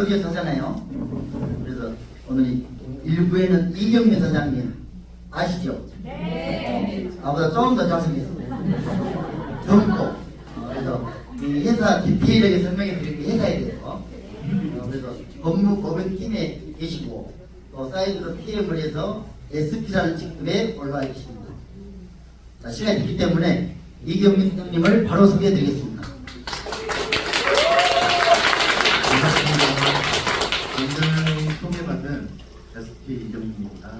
여기에서 하잖아요. 그래서 오늘 1부에는 이경민 선장님 아시죠? 네. 나보다 조금 더 잘생겼어요. 젊고 그래서 이 회사 디테일하게 설명해 드리기 회사에 대해서 그래서 법인팀에 계시고 또 사이드로 PM을 해서 SP라는 직급에 올라와 계십니다. 자, 시간이 있기 때문에 이경민 선장님을 바로 소개해 드리겠습니다. 오늘 소개받은 SP 이경민입니다.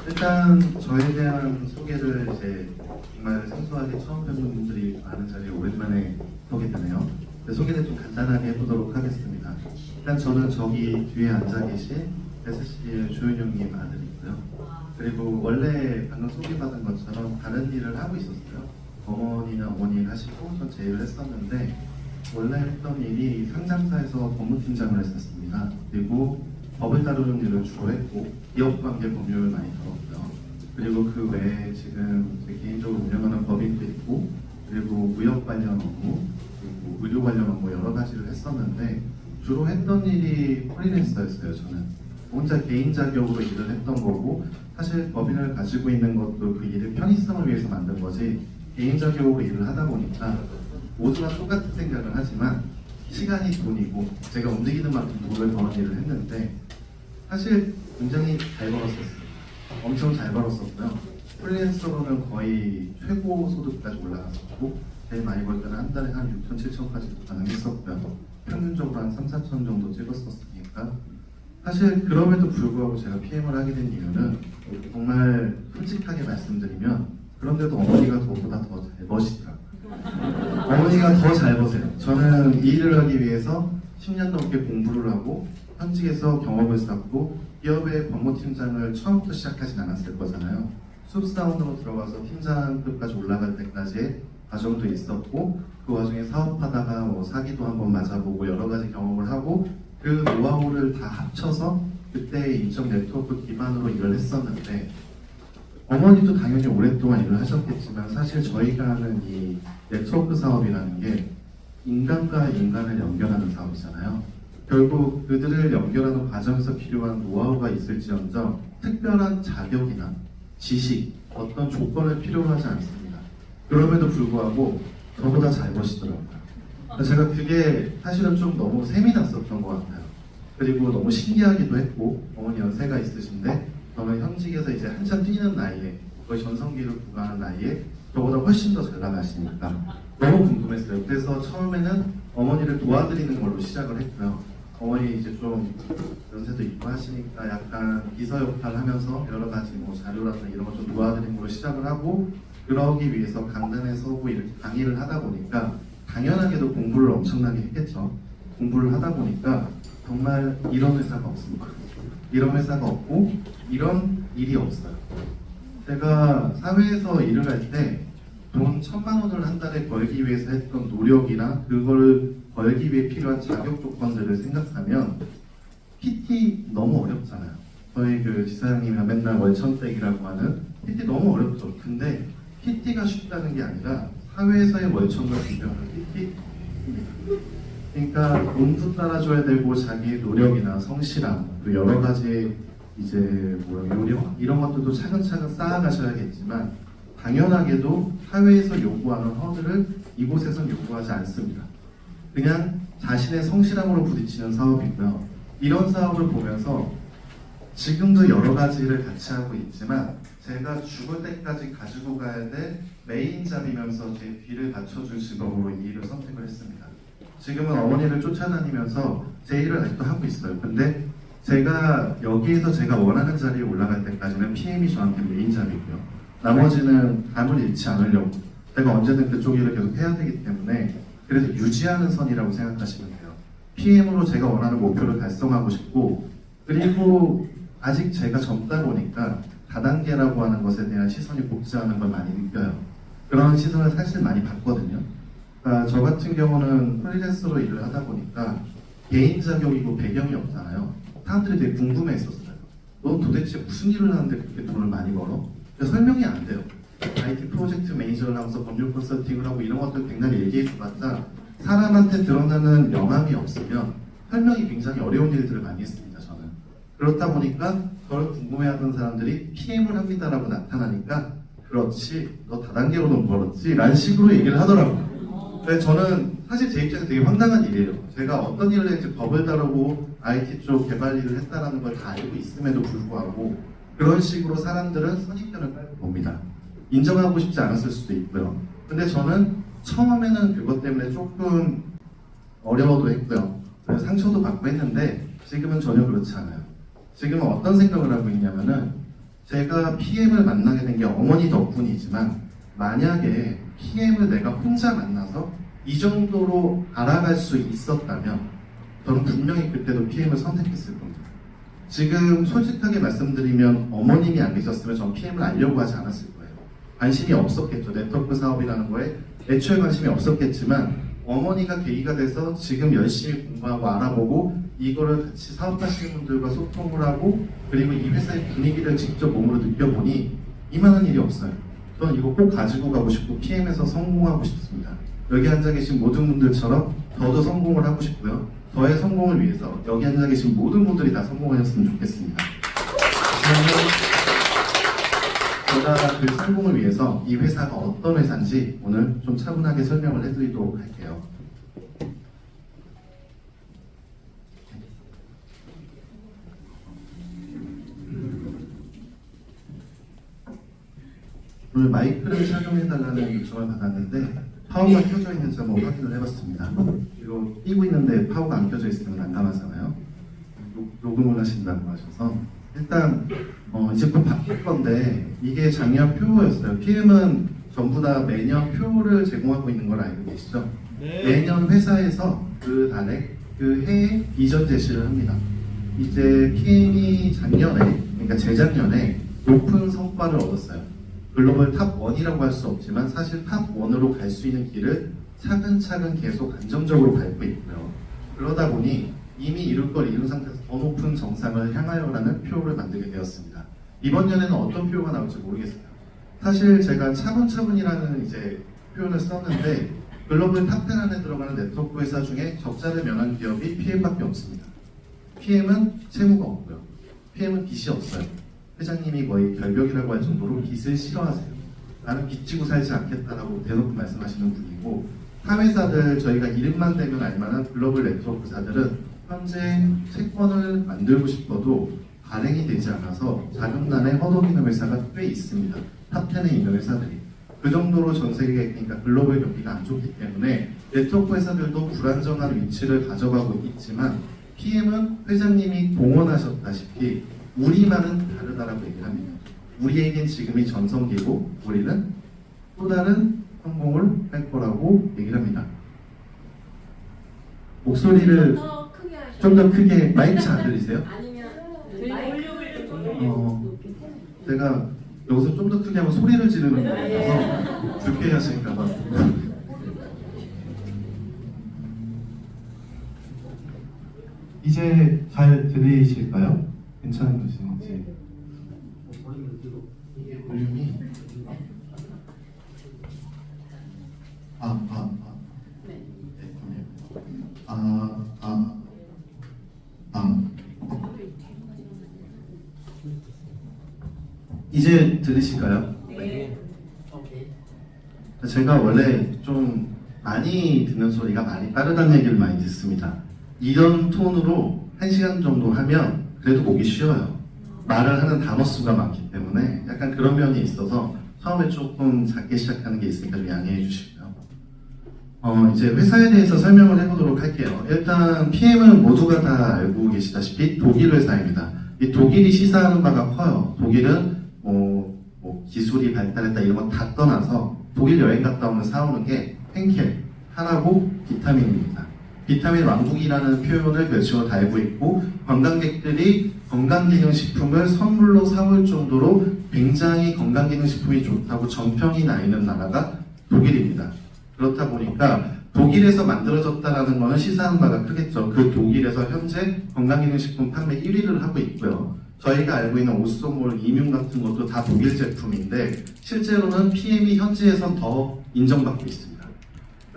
일단 저에 대한 소개를 이제 정말 생소하게 처음 뵙는 분들이 많은 자리에 오랜만에 보게 되네요. 소개를 좀 간단하게 해보도록 하겠습니다. 일단 저는 저기 뒤에 앉아 계신 SC의 조윤영님 아들이고요. 그리고 원래 방금 소개받은 것처럼 다른 일을 하고 있었어요. 어머니나 어머니 하시고 전 제 일을 했었는데 원래 했던 일이 상장사에서 법무팀장을 했었습니다. 그리고 법을 다루는 일을 주로 했고 기업관계 법률을 많이 다뤘고요. 그리고 그 외에 지금 제 개인적으로 운영하는 법인도 있고 그리고 무역 관련 업무, 그리고 의료 관련 업무 여러 가지를 했었는데 주로 했던 일이 프리랜서였어요. 저는 혼자 개인 자격으로 일을 했던 거고 사실 법인을 가지고 있는 것도 그 일의 편의성을 위해서 만든 거지 개인 자격으로 일을 하다 보니까 모두가 똑같은 생각을 하지만 시간이 돈이고 제가 움직이는 만큼 돈을 버는 일을 했는데 사실 굉장히 잘 벌었었어요. 엄청 잘 벌었었고요. 프리랜서로는 거의 최고 소득까지 올라갔었고 제일 많이 벌 때는 한 달에 한 6천, 7천까지도 가능했었고요. 평균적으로 한 3, 4천 정도 찍었었으니까 사실 그럼에도 불구하고 제가 PM을 하게 된 이유는 정말 솔직하게 말씀드리면 그런데도 어머니가 저보다 더 잘 버시더라고요. 어머니가 더 잘 버세요. 저는 이 일을 하기 위해서 10년 넘게 공부를 하고 현직에서 경험을 쌓고 기업의 법무팀장을 처음부터 시작하진 않았을 거잖아요. 숲사원으로 들어가서 팀장급까지 올라갈 때까지의 과정도 있었고 그 와중에 사업하다가 뭐 사기도 한번 맞아보고 여러 가지 경험을 하고 그 노하우를 다 합쳐서 그때의 인적 네트워크 기반으로 일을 했었는데 어머니도 당연히 오랫동안 일을 하셨겠지만 사실 저희가 하는 이 네트워크 사업이라는 게 인간과 인간을 연결하는 사업이잖아요. 결국 그들을 연결하는 과정에서 필요한 노하우가 있을지언정 특별한 자격이나 지식, 어떤 조건을 필요로 하지 않습니다. 그럼에도 불구하고 저보다 잘 버시더라고요. 제가 그게 사실은 좀 너무 셈이 났었던 것 같아요. 그리고 너무 신기하기도 했고 어머니 연세가 있으신데 저는 현직에서 이제 한참 뛰는 나이에 거의 전성기를 구가하는 나이에 저보다 훨씬 더 잘 나가시니까 너무 궁금했어요. 그래서 처음에는 어머니를 도와드리는 걸로 시작을 했고요. 어머니 이제 좀 연세도 있고 하시니까 약간 비서 역할을 하면서 여러 가지 뭐 자료라든가 이런 것 좀 도와드리는 걸로 시작을 하고 그러기 위해서 강단에 서고 이렇게 강의를 하다 보니까 당연하게도 공부를 엄청나게 했겠죠. 공부를 하다 보니까 정말 이런 회사가 없습니다. 이런 회사가 없고 이런 일이 없어요. 제가 사회에서 일을 할 때 돈 1,000만 원을 한 달에 벌기 위해서 했던 노력이나 그걸 벌기 위해 필요한 자격 조건들을 생각하면 PT 너무 어렵잖아요. 저희 그 지사장님이랑 맨날 월천댁이라고 하는 PT 너무 어렵죠. 근데 PT가 쉽다는 게 아니라 사회에서의 월천과 비교하는 PT 그러니까 돈도 따라줘야 되고 자기의 노력이나 성실함 또 여러 가지 이제 뭐 요령 이런 것들도 차근차근 쌓아가셔야겠지만 당연하게도 사회에서 요구하는 허들을 이곳에선 요구하지 않습니다. 그냥 자신의 성실함으로 부딪히는 사업이고요. 이런 사업을 보면서 지금도 여러 가지를 같이 하고 있지만 제가 죽을 때까지 가지고 가야 될 메인 잡이면서 제 뒤를 받쳐줄 직업으로 이 일을 선택을 했습니다. 지금은 어머니를 쫓아다니면서 제 일을 아직도 하고 있어요. 근데 제가 여기에서 제가 원하는 자리에 올라갈 때까지는 PM이 저한테 메인 잡이고요. 나머지는 감을 잃지 않으려고 제가 언제든 그쪽 일을 계속 해야 되기 때문에 그래서 유지하는 선이라고 생각하시면 돼요. PM으로 제가 원하는 목표를 달성하고 싶고 그리고 아직 제가 젊다 보니까 다단계라고 하는 것에 대한 시선이 곱지 않은 걸 많이 느껴요. 그런 시선을 사실 많이 받거든요. 그러니까 저 같은 경우는 프리랜서로 일을 하다 보니까 개인 자격이고 배경이 없잖아요. 사람들이 되게 궁금해했었어요. 넌 도대체 무슨 일을 하는데 그렇게 돈을 많이 벌어? 설명이 안 돼요. IT 프로젝트 매니저를 하면서 법률 컨설팅을 하고 이런 것들 백날 얘기해 줘봤자 사람한테 드러나는 명함이 없으면 설명이 굉장히 어려운 일들을 많이 했습니다. 저는. 그렇다 보니까 저를 궁금해하던 사람들이 PM을 합니다라고 나타나니까 그렇지, 너 다단계로는 벌었지 라는 식으로 얘기를 하더라고요. 근데 저는 사실 제 입장에서 되게 황당한 일이에요. 제가 어떤 일을 했는지 법을 다루고 IT 쪽 개발 일을 했다는 걸 다 알고 있음에도 불구하고 그런 식으로 사람들은 선입견을 깔고 봅니다. 인정하고 싶지 않았을 수도 있고요. 근데 저는 처음에는 그것 때문에 조금 어려워도 했고요. 그래서 상처도 받고 했는데 지금은 전혀 그렇지 않아요. 지금은 어떤 생각을 하고 있냐면은 제가 PM을 만나게 된 게 어머니 덕분이지만 만약에 PM을 내가 혼자 만나서 이 정도로 알아갈 수 있었다면 저는 분명히 그때도 PM을 선택했을 겁니다. 지금 솔직하게 말씀드리면 어머님이 안 계셨으면 전 PM을 알려고 하지 않았을 거예요. 관심이 없었겠죠. 네트워크 사업이라는 거에 애초에 관심이 없었겠지만 어머니가 계기가 돼서 지금 열심히 공부하고 알아보고 이거를 같이 사업하시는 분들과 소통을 하고 그리고 이 회사의 분위기를 직접 몸으로 느껴보니 이만한 일이 없어요. 저는 이거 꼭 가지고 가고 싶고 PM에서 성공하고 싶습니다. 여기 앉아 계신 모든 분들처럼 저도 성공을 하고 싶고요. 저의 성공을 위해서 여기 앉아 계신 모든 분들이 다 성공하셨으면 좋겠습니다. 그러면 제가 그 성공을 위해서 이 회사가 어떤 회사인지 오늘 좀 차분하게 설명을 해드리도록 할게요. 오늘 마이크를 착용해달라는 요청을 받았는데 파워가 켜져 있는지 한번 확인을 해봤습니다. 이거 끼고 있는데 파워가 안 켜져 있으면 난감하잖아요. 녹음을 하신다고 하셔서 일단 이제 곧 바뀔 건데 이게 작년 표였어요. PM은 전부 다 매년 표를 제공하고 있는 걸 알고 계시죠? 네. 매년 회사에서 그 달에 그 해에 비전 제시를 합니다. 이제 PM이 작년에 그러니까 재작년에 높은 성과를 얻었어요. 글로벌 탑 1이라고 할 수 없지만 사실 탑 1으로 갈 수 있는 길을 차근차근 계속 안정적으로 밟고 있고요. 그러다 보니 이미 이룰 걸 이룬 상태에서 더 높은 정상을 향하여라는 표를 만들게 되었습니다. 이번 년에는 어떤 표가 나올지 모르겠어요. 사실 제가 차분차분이라는 이제 표현을 썼는데 글로벌 탑 10 안에 들어가는 네트워크 회사 중에 적자를 면한 기업이 PM밖에 없습니다. PM은 채무가 없고요. PM은 빚이 없어요. 회장님이 거의 결벽이라고 할 정도로 빚을 싫어하세요. 나는 빚지고 살지 않겠다라고 대놓고 말씀하시는 분이고 타 회사들 저희가 이름만 대면 알만한 글로벌 네트워크사들은 현재 채권을 만들고 싶어도 발행이 되지 않아서 자금난에 허덕이는 회사가 꽤 있습니다. 탑 10에 있는 회사들이. 그 정도로 전 세계 그러니까 글로벌 경기가 안 좋기 때문에 네트워크 회사들도 불안정한 위치를 가져가고 있지만 PM은 회장님이 동원하셨다시피 우리만은 다르다라고 얘기를 합니다. 우리에겐 지금이 전성기고 우리는 또 다른 성공을 할 거라고 얘기를 합니다. 목소리를 좀 더 크게 마이크 잘 들리세요? 아니면 볼륨을 좀 제가 여기서 좀 더 크게 하면 소리를 지르는 것 같아서 불쾌하실까 봐. 이제 잘 들리실까요? 괜찮으신지? 이게 볼륨이 이제 들리실까요? 네. 제가 원래 좀 많이 듣는 소리가 많이 빠르다는 얘기를 많이 듣습니다. 이런 톤으로 1시간 정도 하면 그래도 보기 쉬워요. 말을 하는 단어 수가 많기 때문에 약간 그런 면이 있어서 처음에 조금 작게 시작하는 게 있으니까 좀 양해해 주시고요. 이제 회사에 대해서 설명을 해보도록 할게요. 일단 PM은 모두가 다 알고 계시다시피 독일 회사입니다. 이 독일이 시사하는 바가 커요. 독일은 기술이 발달했다 이런 거 다 떠나서 독일 여행 갔다 오면 사오는 게 henkel, 하나고 비타민입니다. 비타민 왕국이라는 표현을 별칭으로 달고 있고 관광객들이 건강기능식품을 선물로 사올 정도로 굉장히 건강기능식품이 좋다고 정평이 나 있는 나라가 독일입니다. 그렇다 보니까 독일에서 만들어졌다는 것은 시사하는 바가 크겠죠. 그 독일에서 현재 건강기능식품 판매 1위를 하고 있고요. 저희가 알고 있는 오쏘몰, 이뮨 같은 것도 다 독일 제품인데 실제로는 PM이 현지에선 더 인정받고 있습니다.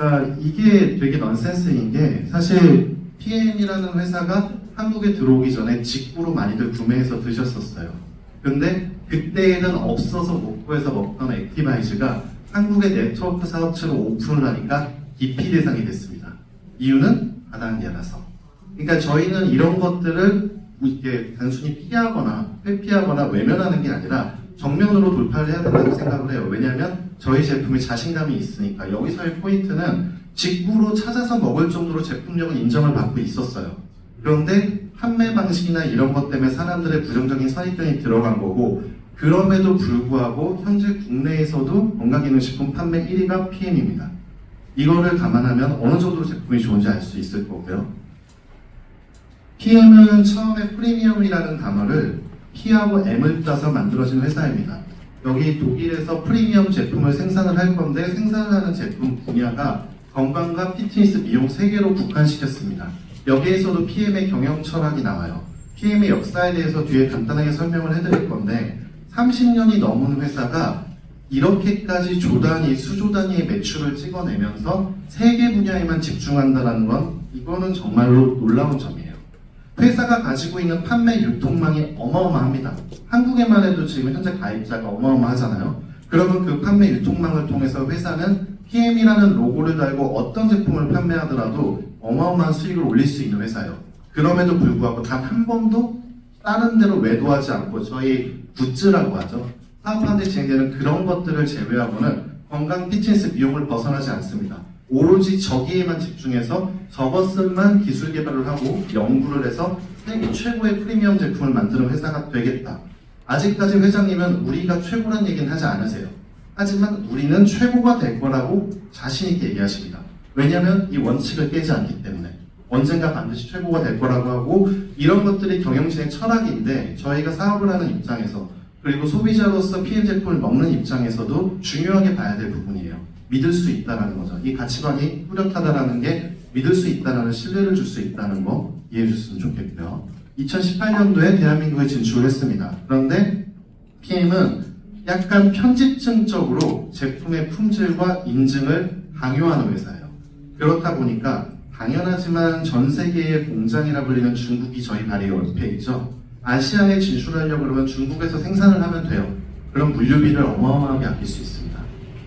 그러니까 이게 되게 넌센스인 게 사실 PM이라는 회사가 한국에 들어오기 전에 직구로 많이들 구매해서 드셨었어요. 근데 그때에는 없어서 못 구해서 먹던 액티바이즈가 한국의 네트워크 사업체로 오픈을 하니까 기피 대상이 됐습니다. 이유는 다단계라서. 그러니까 저희는 이런 것들을 이렇게 단순히 피하거나 회피하거나 외면하는 게 아니라 정면으로 돌파를 해야 된다고 생각을 해요. 왜냐하면 저희 제품에 자신감이 있으니까. 여기서의 포인트는 직구로 찾아서 먹을 정도로 제품력은 인정을 받고 있었어요. 그런데 판매 방식이나 이런 것 때문에 사람들의 부정적인 선입견이 들어간 거고, 그럼에도 불구하고 현재 국내에서도 건강기능식품 판매 1위가 PM입니다. 이거를 감안하면 어느 정도로 제품이 좋은지 알 수 있을 거고요. PM은 처음에 프리미엄이라는 단어를 P하고 M을 따서 만들어진 회사입니다. 여기 독일에서 프리미엄 제품을 생산을 할 건데 생산을 하는 제품 분야가 건강과 피트니스, 미용 3개로 국한시켰습니다. 여기에서도 PM의 경영 철학이 나와요. PM의 역사에 대해서 뒤에 간단하게 설명을 해드릴 건데 30년이 넘은 회사가 이렇게까지 수조 단위의 매출을 찍어내면서 3개 분야에만 집중한다는 건 이거는 정말로 놀라운 점이에요. 회사가 가지고 있는 판매 유통망이 어마어마합니다. 한국에만 해도 지금 현재 가입자가 어마어마하잖아요. 그러면 그 판매 유통망을 통해서 회사는 PM이라는 로고를 달고 어떤 제품을 판매하더라도 어마어마한 수익을 올릴 수 있는 회사예요. 그럼에도 불구하고 단 한 번도 다른 데로 외도하지 않고 저희 굿즈라고 하죠. 사업하는데 진행되는 그런 것들을 제외하고는 건강, 피트니스, 미용을 벗어나지 않습니다. 오로지 저기에만 집중해서 저것을만 기술 개발을 하고 연구를 해서 세계 최고의 프리미엄 제품을 만드는 회사가 되겠다. 아직까지 회장님은 우리가 최고란 얘기는 하지 않으세요. 하지만 우리는 최고가 될 거라고 자신있게 얘기하십니다. 왜냐하면 이 원칙을 깨지 않기 때문에 언젠가 반드시 최고가 될 거라고 하고, 이런 것들이 경영진의 철학인데 저희가 사업을 하는 입장에서 그리고 소비자로서 PM 제품을 먹는 입장에서도 중요하게 봐야 될 부분이에요. 믿을 수 있다는 거죠. 이 가치관이 뚜렷하다는 게 믿을 수 있다는, 신뢰를 줄 수 있다는 거 이해해 주셨으면 좋겠고요. 2018년도에 대한민국에 진출을 했습니다. 그런데 PM은 약간 편집증적으로 제품의 품질과 인증을 강요하는 회사예요. 그렇다 보니까 당연하지만 전 세계의 공장이라 불리는 중국이 저희 다리 옆에 있죠. 아시아에 진출하려고 그러면 중국에서 생산을 하면 돼요. 그럼 물류비를 어마어마하게 아낄 수 있습니다.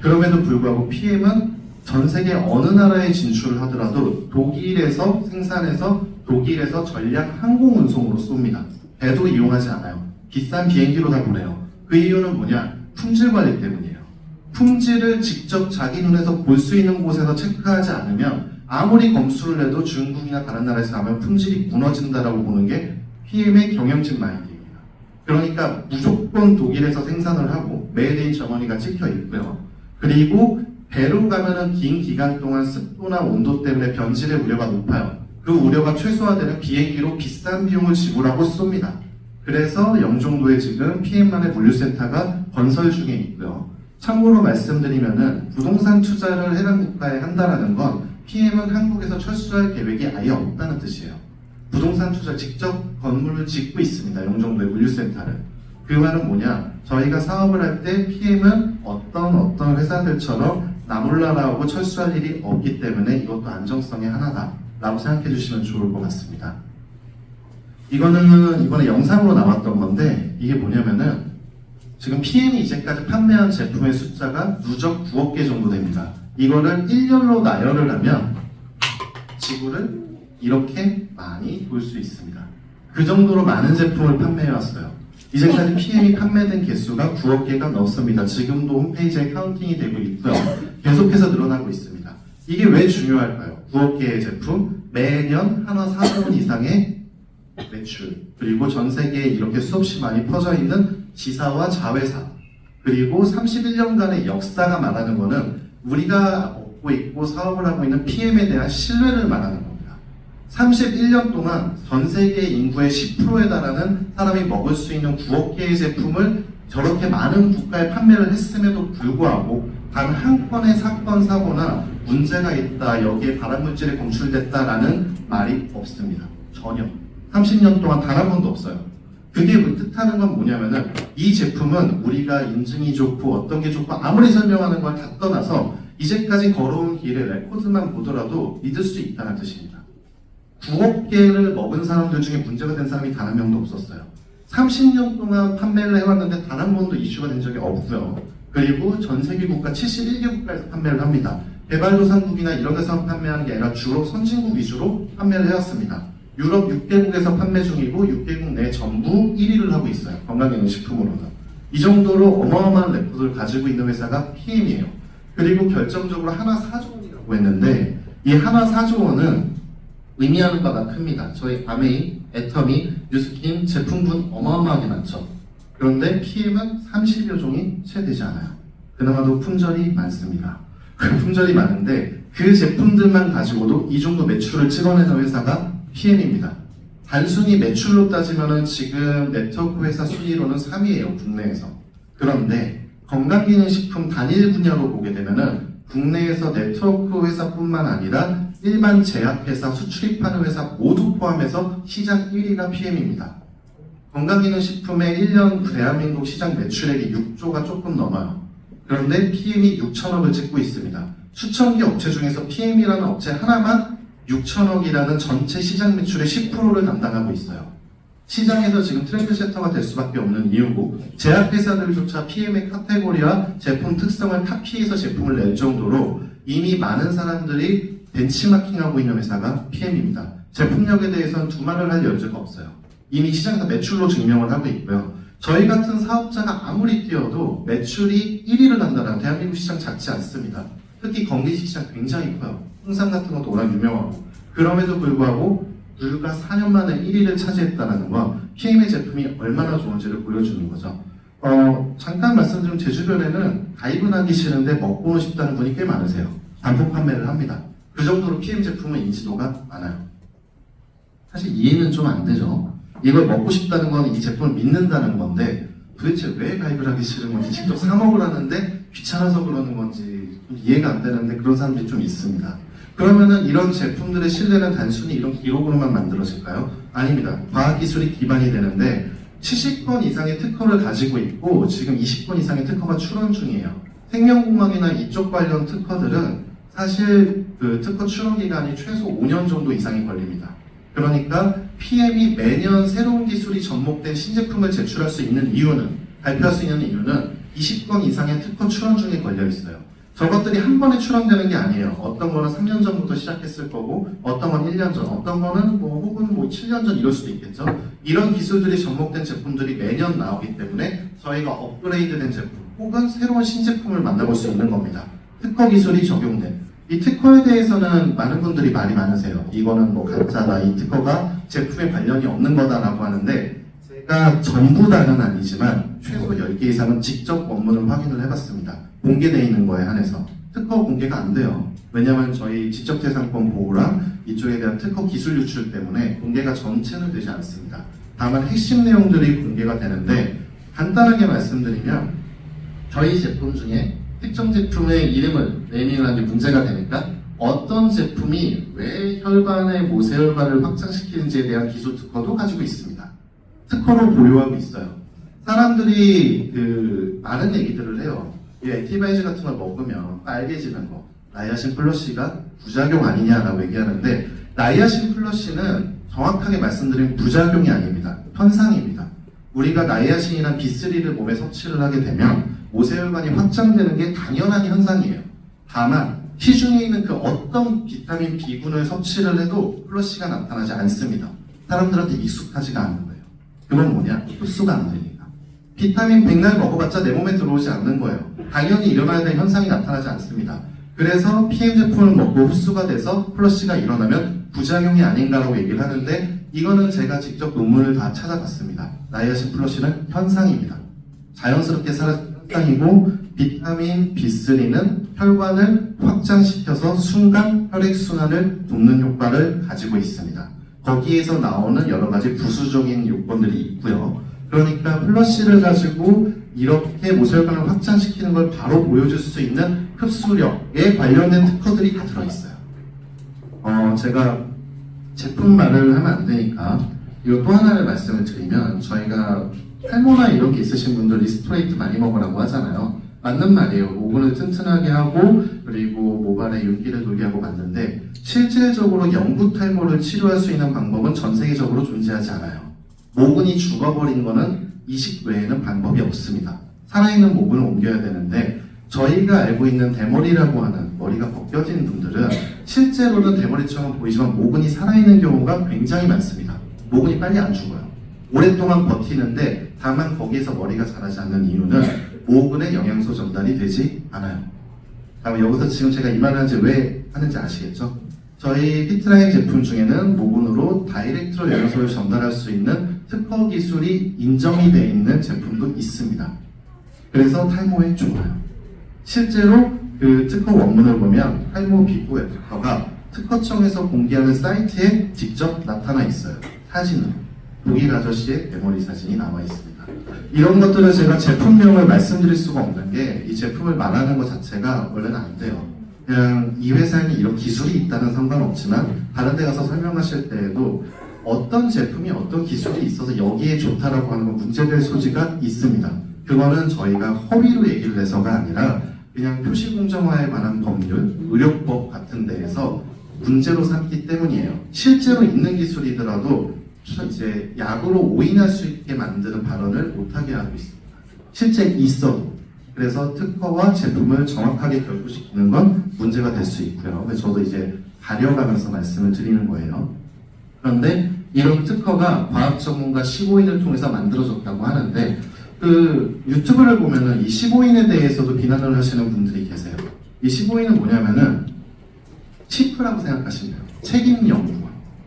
그럼에도 불구하고 PM은 전 세계 어느 나라에 진출을 하더라도 독일에서 생산해서 독일에서 전략 항공 운송으로 쏩니다. 배도 이용하지 않아요. 비싼 비행기로 다 보내요. 그 이유는 뭐냐? 품질 관리 때문이에요. 품질을 직접 자기 눈에서 볼 수 있는 곳에서 체크하지 않으면 아무리 검수를 해도 중국이나 다른 나라에서 나면 품질이 무너진다라고 보는 게 PM의 경영진 마인드입니다. 그러니까 무조건 독일에서 생산을 하고 메이드 인 저머니가 찍혀 있고요. 그리고 배로 가면은 긴 기간 동안 습도나 온도 때문에 변질의 우려가 높아요. 그 우려가 최소화되는 비행기로 비싼 비용을 지불하고 쏩니다. 그래서 영종도에 지금 PM만의 물류센터가 건설 중에 있고요. 참고로 말씀드리면은 부동산 투자를 해당 국가에 한다라는 건 PM은 한국에서 철수할 계획이 아예 없다는 뜻이에요. 부동산 투자 직접 건물을 짓고 있습니다. 영종도의 물류센터를. 그 말은 뭐냐? 저희가 사업을 할 때 PM은 어떤 회사들처럼 나몰라라고 철수할 일이 없기 때문에 이것도 안정성의 하나다라고 생각해 주시면 좋을 것 같습니다. 이거는 이번에 영상으로 나왔던 건데 이게 뭐냐면은 지금 PM이 이제까지 판매한 제품의 숫자가 누적 9억 개 정도 됩니다. 이거를 1년로 나열을 하면 지구를 이렇게 많이 볼 수 있습니다. 그 정도로 많은 제품을 판매해왔어요. 이제까지 PM이 판매된 개수가 9억 개가 넘습니다. 지금도 홈페이지에 카운팅이 되고 있고요. 계속해서 늘어나고 있습니다. 이게 왜 중요할까요? 9억 개의 제품, 매년 하나 4억 이상의 매출, 그리고 전 세계에 이렇게 수없이 많이 퍼져 있는 지사와 자회사, 그리고 31년간의 역사가 말하는 거는 우리가 얻고 있고 사업을 하고 있는 PM에 대한 신뢰를 말하는 겁니다. 31년 동안 전 세계 인구의 10%에 달하는 사람이 먹을 수 있는 9억 개의 제품을 저렇게 많은 국가에 판매를 했음에도 불구하고 단 한 건의 사건, 사고나 문제가 있다, 여기에 발암물질이 검출됐다라는 말이 없습니다. 전혀. 30년 동안 단 한 번도 없어요. 그게 뜻하는 건 뭐냐면은 이 제품은 우리가 인증이 좋고 어떤 게 좋고 아무리 설명하는 걸 다 떠나서 이제까지 걸어온 길의 레코드만 보더라도 믿을 수 있다는 뜻입니다. 9억 개를 먹은 사람들 중에 문제가 된 사람이 단 한 명도 없었어요. 30년 동안 판매를 해왔는데 단 한 번도 이슈가 된 적이 없고요. 그리고 전 세계 국가 71개 국가에서 판매를 합니다. 개발도상국이나 이런 데서 판매하는 게 아니라 주로 선진국 위주로 판매를 해왔습니다. 유럽 6개국에서 판매 중이고 6개국 내 전부 1위를 하고 있어요. 건강기능식품으로는. 이 정도로 어마어마한 레코드를 가지고 있는 회사가 PM이에요. 그리고 결정적으로 하나 4조 원이라고 했는데 이 하나 4조 원은 의미하는 바가 큽니다. 저희 아메이, 애터미, 뉴스킨 제품군 어마어마하게 많죠. 그런데 PM은 30여 종이 채 되지 않아요. 그나마도 품절이 많습니다. 그 품절이 많은데 그 제품들만 가지고도 이 정도 매출을 찍어내는 회사가 PM입니다. 단순히 매출로 따지면은 지금 네트워크 회사 순위로는 3위예요, 국내에서. 그런데 건강기능식품 단일 분야로 보게 되면은 국내에서 네트워크 회사뿐만 아니라 일반 제약회사, 수출입하는 회사 모두 포함해서 시장 1위가 PM입니다. 건강기능식품의 1년 대한민국 시장 매출액이 6조가 조금 넘어요. 그런데 PM이 6천억을 찍고 있습니다. 수천 개 업체 중에서 PM이라는 업체 하나만 6천억이라는 전체 시장 매출의 10%를 담당하고 있어요. 시장에서 지금 트렌드 세터가 될 수밖에 없는 이유고 제약회사들조차 PM의 카테고리와 제품 특성을 카피해서 제품을 낼 정도로 이미 많은 사람들이 벤치마킹하고 있는 회사가 PM입니다. 제품력에 대해서는 두말을 할 여지가 없어요. 이미 시장에서 매출로 증명을 하고 있고요. 저희 같은 사업자가 아무리 뛰어도 매출이 1위를 한다는 대한민국 시장 작지 않습니다. 특히 건기식 시장 굉장히 커요. 홍삼 같은 것도 워낙 유명하고 그럼에도 불구하고 불과 4년 만에 1위를 차지했다는 건 PM의 제품이 얼마나 좋은지를 보여주는 거죠. 잠깐 말씀드리면 제 주변에는 가입은 하기 싫은데 먹고는 싶다는 분이 꽤 많으세요. 단품 판매를 합니다. 그 정도로 PM 제품은 인지도가 많아요. 사실 이해는 좀 안 되죠. 이걸 먹고 싶다는 건 이 제품을 믿는다는 건데 도대체 왜 가입을 하기 싫은 건지 직접 사 먹으라는데 귀찮아서 그러는 건지 좀 이해가 안 되는데 그런 사람들이 좀 있습니다. 그러면은 이런 제품들의 신뢰는 단순히 이런 기록으로만 만들어질까요? 아닙니다. 과학기술이 기반이 되는데 70건 이상의 특허를 가지고 있고 지금 20건 이상의 특허가 출원 중이에요. 생명공학이나 이쪽 관련 특허들은 사실 그 특허 출원 기간이 최소 5년 정도 이상이 걸립니다. 그러니까 PM이 매년 새로운 기술이 접목된 신제품을 제출할 수 있는 이유는, 발표할 수 있는 이유는 20건 이상의 특허 출원 중에 걸려 있어요. 저것들이 한 번에 출원되는 게 아니에요. 어떤 거는 3년 전부터 시작했을 거고, 어떤 건 1년 전, 어떤 거는 혹은 7년 전 이럴 수도 있겠죠. 이런 기술들이 접목된 제품들이 매년 나오기 때문에 저희가 업그레이드된 제품, 혹은 새로운 신제품을 만나볼 수 있는 겁니다. 특허 기술이 적용된. 이 특허에 대해서는 많은 분들이 말이 많으세요. 이거는 가짜다. 이 특허가 제품에 관련이 없는 거다라고 하는데 제가 전부 다는 아니지만 최소 10개 이상은 직접 원문을 확인을 해봤습니다. 공개되어 있는 거에 한해서. 특허 공개가 안 돼요. 왜냐하면 저희 지적재산권 보호랑 이쪽에 대한 특허 기술 유출 때문에 공개가 전체는 되지 않습니다. 다만 핵심 내용들이 공개가 되는데 간단하게 말씀드리면 저희 제품 중에 특정 제품의 이름을 네이밍을 하는 게 문제가 되니까 어떤 제품이 왜 혈관의 모세혈관을 확장시키는지에 대한 기술 특허도 가지고 있습니다. 특허로 보유하고 있어요. 사람들이 많은 얘기들을 해요. 이 액티바이즈 같은 걸 먹으면 빨개지는 거, 나이아신 플러시가 부작용 아니냐라고 얘기하는데 나이아신 플러시는 정확하게 말씀드리면 부작용이 아닙니다. 현상입니다. 우리가 나이아신이나 B3를 몸에 섭취를 하게 되면 모세혈관이 확장되는 게 당연한 현상이에요. 다만 시중에 있는 그 어떤 비타민 B군을 섭취를 해도 플러시가 나타나지 않습니다. 사람들한테 익숙하지가 않는 거예요. 그건 뭐냐? 흡수가 안 되니까. 비타민 백날 먹어봤자 내 몸에 들어오지 않는 거예요. 당연히 일어나야 될 현상이 나타나지 않습니다. 그래서 PM 제품을 먹고 흡수가 돼서 플러시가 일어나면 부작용이 아닌가라고 얘기를 하는데 이거는 제가 직접 논문을 다 찾아봤습니다. 나이아신 플러시는 현상입니다. 자연스럽게 사라진 현상이고 비타민 B3는 혈관을 확장시켜서 순간 혈액순환을 돕는 효과를 가지고 있습니다. 거기에서 나오는 여러 가지 부수적인 요건들이 있고요. 그러니까 플러시를 가지고 이렇게 모세혈관을 확장시키는 걸 바로 보여줄 수 있는 흡수력에 관련된 특허들이 다 들어있어요. 제가 제품 말을 하면 안 되니까 이거 또 하나를 말씀을 드리면 저희가 탈모나 이런 게 있으신 분들 리스토레이트 많이 먹으라고 하잖아요. 맞는 말이에요. 모근을 튼튼하게 하고 그리고 모발에 윤기를 돌게 하고 맞는데 실질적으로 영구 탈모를 치료할 수 있는 방법은 전 세계적으로 존재하지 않아요. 모근이 죽어버린 거는 이식 외에는 방법이 없습니다. 살아있는 모근을 옮겨야 되는데 저희가 알고 있는 대머리라고 하는 머리가 벗겨진 분들은 실제로는 대머리처럼 보이지만 모근이 살아있는 경우가 굉장히 많습니다. 모근이 빨리 안 죽어요. 오랫동안 버티는데 다만 거기에서 머리가 자라지 않는 이유는 모근의 영양소 전달이 되지 않아요. 다음에 여기서 지금 제가 이 말을 왜 하는지 아시겠죠? 저희 피트라인 제품 중에는 모근으로 다이렉트로 영양소를 전달할 수 있는 특허 기술이 인정이 되어 있는 제품도 있습니다. 그래서 탈모에 좋아요. 실제로 그 특허 원문을 보면 탈모 피부의 특허가 특허청에서 공개하는 사이트에 직접 나타나 있어요. 사진으로. 독일 아저씨의 대머리 사진이 나와 있습니다. 이런 것들은 제가 제품명을 말씀드릴 수가 없는 게 이 제품을 말하는 것 자체가 원래는 안 돼요. 그냥 이 회사에는 이런 기술이 있다는 상관없지만 다른 데 가서 설명하실 때에도 어떤 제품이 어떤 기술이 있어서 여기에 좋다라고 하는 건 문제될 소지가 있습니다. 그거는 저희가 허위로 얘기를 해서가 아니라 그냥 표시공정화에 관한 법률, 의료법 같은 데에서 문제로 삼기 때문이에요. 실제로 있는 기술이더라도 이제 약으로 오인할 수 있게 만드는 발언을 못하게 하고 있습니다. 실제 있어도. 그래서 특허와 제품을 정확하게 결부시키는 건 문제가 될 수 있고요. 그래서 저도 이제 가려가면서 말씀을 드리는 거예요. 그런데 이런 특허가 과학 전문가 15인을 통해서 만들어졌다고 하는데 그 유튜브를 보면은 이 15인에 대해서도 비난을 하시는 분들이 계세요. 이 15인은 뭐냐면은 치프라고 생각하시면 돼요. 책임 연구원.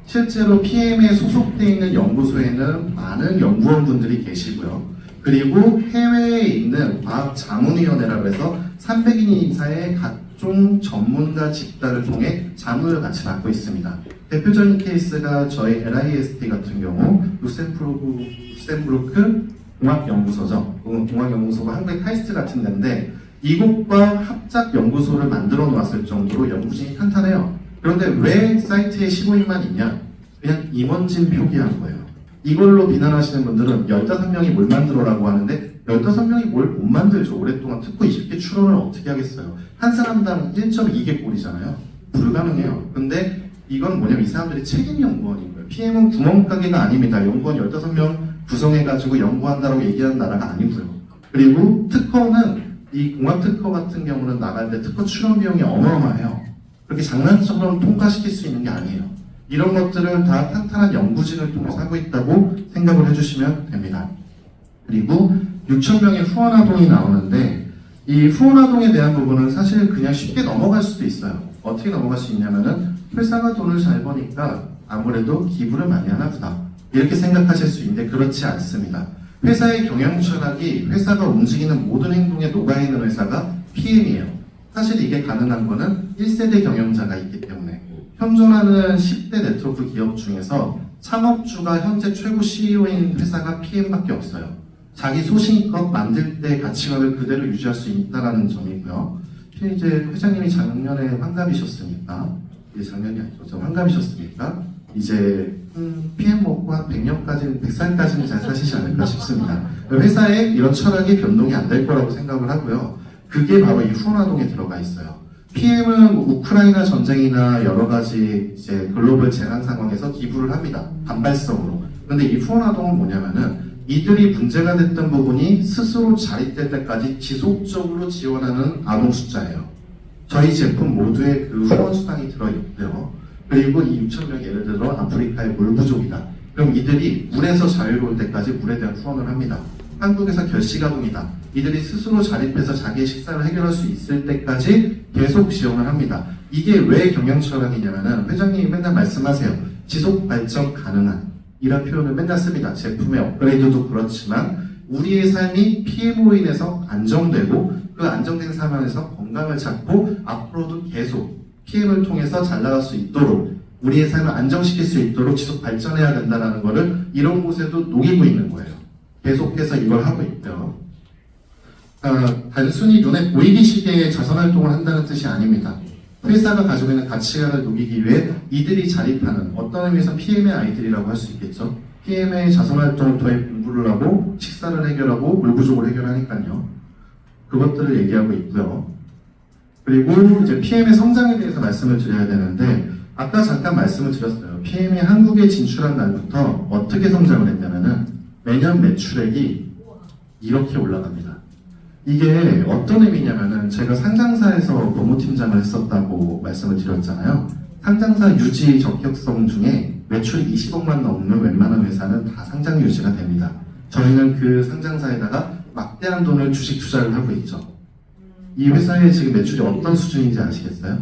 실제로 PM에 소속되어 있는 연구소에는 많은 연구원분들이 계시고요. 그리고 해외에 있는 과학자문위원회라고 해서 300인 이상의 각종 전문가 집단을 통해 자문을 같이 맡고 있습니다. 대표적인 케이스가 저희 LIST 같은 경우 루셈부르크 공학연구소죠. 공학연구소가 한국의 카이스트 같은 데인데 이곳과 합작연구소를 만들어 놓았을 정도로 연구진이 탄탄해요. 그런데 왜 사이트에 15인만 있냐? 그냥 임원진 표기한 거예요. 이걸로 비난하시는 분들은 15명이 뭘 만들어라고 하는데 15명이 뭘 못 만들죠. 오랫동안 특허 20개 출원을 어떻게 하겠어요. 한 사람당 1.2개 꼴이잖아요. 불가능해요. 근데 이건 뭐냐면 이 사람들이 책임 연구원인 거예요. PM은 구멍가게가 아닙니다. 연구원 15명 구성해가지고 연구한다라고 얘기하는 나라가 아니고요. 그리고 특허는 이 공학 특허 같은 경우는 나갈 때 특허 출원 비용이 어마어마해요. 그렇게 장난처럼 통과시킬 수 있는 게 아니에요. 이런 것들을 다 탄탄한 연구진을 통해서 하고 있다고 생각을 해주시면 됩니다. 그리고 6,000명의 후원아동이 나오는데 이 후원아동에 대한 부분은 사실 그냥 쉽게 넘어갈 수도 있어요. 어떻게 넘어갈 수 있냐면은 회사가 돈을 잘 버니까 아무래도 기부를 많이 하나 보다. 이렇게 생각하실 수 있는데 그렇지 않습니다. 회사의 경영 철학이 회사가 움직이는 모든 행동에 녹아있는 회사가 PM이에요. 사실 이게 가능한 거는 1세대 경영자가 있기 때문에 현존하는 10대 네트워크 기업 중에서 창업주가 현재 최고 CEO인 회사가 PM밖에 없어요. 자기 소신껏 만들 때 가치관을 그대로 유지할 수 있다는 점이고요. 이제 회장님이 작년에 환갑이셨으니까 이제 작년이 아니죠. 환갑이셨으니까 이제 PM 먹고 한 100년까지는 100살까지는 잘 사시지 않을까 싶습니다. 회사에 이런 철학이 변동이 안 될 거라고 생각을 하고요. 그게 바로 이 후원아동에 들어가 있어요. PM은 우크라이나 전쟁이나 여러 가지 이제 글로벌 재난 상황에서 기부를 합니다. 반발성으로. 그런데 이 후원아동은 뭐냐면은 이들이 문제가 됐던 부분이 스스로 자립될 때까지 지속적으로 지원하는 아동 숫자예요. 저희 제품 모두에 그 후원 수당이 들어있고요. 그리고 이 6,000명 예를 들어 아프리카의 물 부족이다. 그럼 이들이 물에서 자유로울 때까지 물에 대한 후원을 합니다. 한국에서 결식아동이다. 이들이 스스로 자립해서 자기의 식사를 해결할 수 있을 때까지 계속 지원을 합니다. 이게 왜 경영 철학이냐면은 회장님이 맨날 말씀하세요. 지속 발전 가능한 이런 표현을 맨날 씁니다. 제품의 업그레이드도 그렇지만 우리의 삶이 PM으로 인해서 안정되고 그 안정된 삶 안에서 건강을 찾고 앞으로도 계속 PM을 통해서 잘 나갈 수 있도록 우리의 삶을 안정시킬 수 있도록 지속 발전해야 된다는 것을 이런 곳에도 녹이고 있는 거예요. 계속해서 이걸 하고 있고요. 단순히 눈에 보이기 쉽게 자선활동을 한다는 뜻이 아닙니다. 회사가 가지고 있는 가치관을 녹이기 위해 이들이 자립하는 어떤 의미에서 PM의 아이들이라고 할 수 있겠죠. PM의 자선활동을 통해 공부를 하고 식사를 해결하고 물 부족을 해결하니까요. 그것들을 얘기하고 있고요. 그리고 이제 PM의 성장에 대해서 말씀을 드려야 되는데 아까 잠깐 말씀을 드렸어요. PM이 한국에 진출한 날부터 어떻게 성장을 했냐면은 매년 매출액이 이렇게 올라갑니다. 이게 어떤 의미냐면은 제가 상장사에서 법무팀장을 했었다고 말씀을 드렸잖아요. 상장사 유지 적격성 중에 매출이 20억만 넘는 웬만한 회사는 다 상장 유지가 됩니다. 저희는 그 상장사에다가 막대한 돈을 주식 투자를 하고 있죠. 이 회사의 지금 매출이 어떤 수준인지 아시겠어요?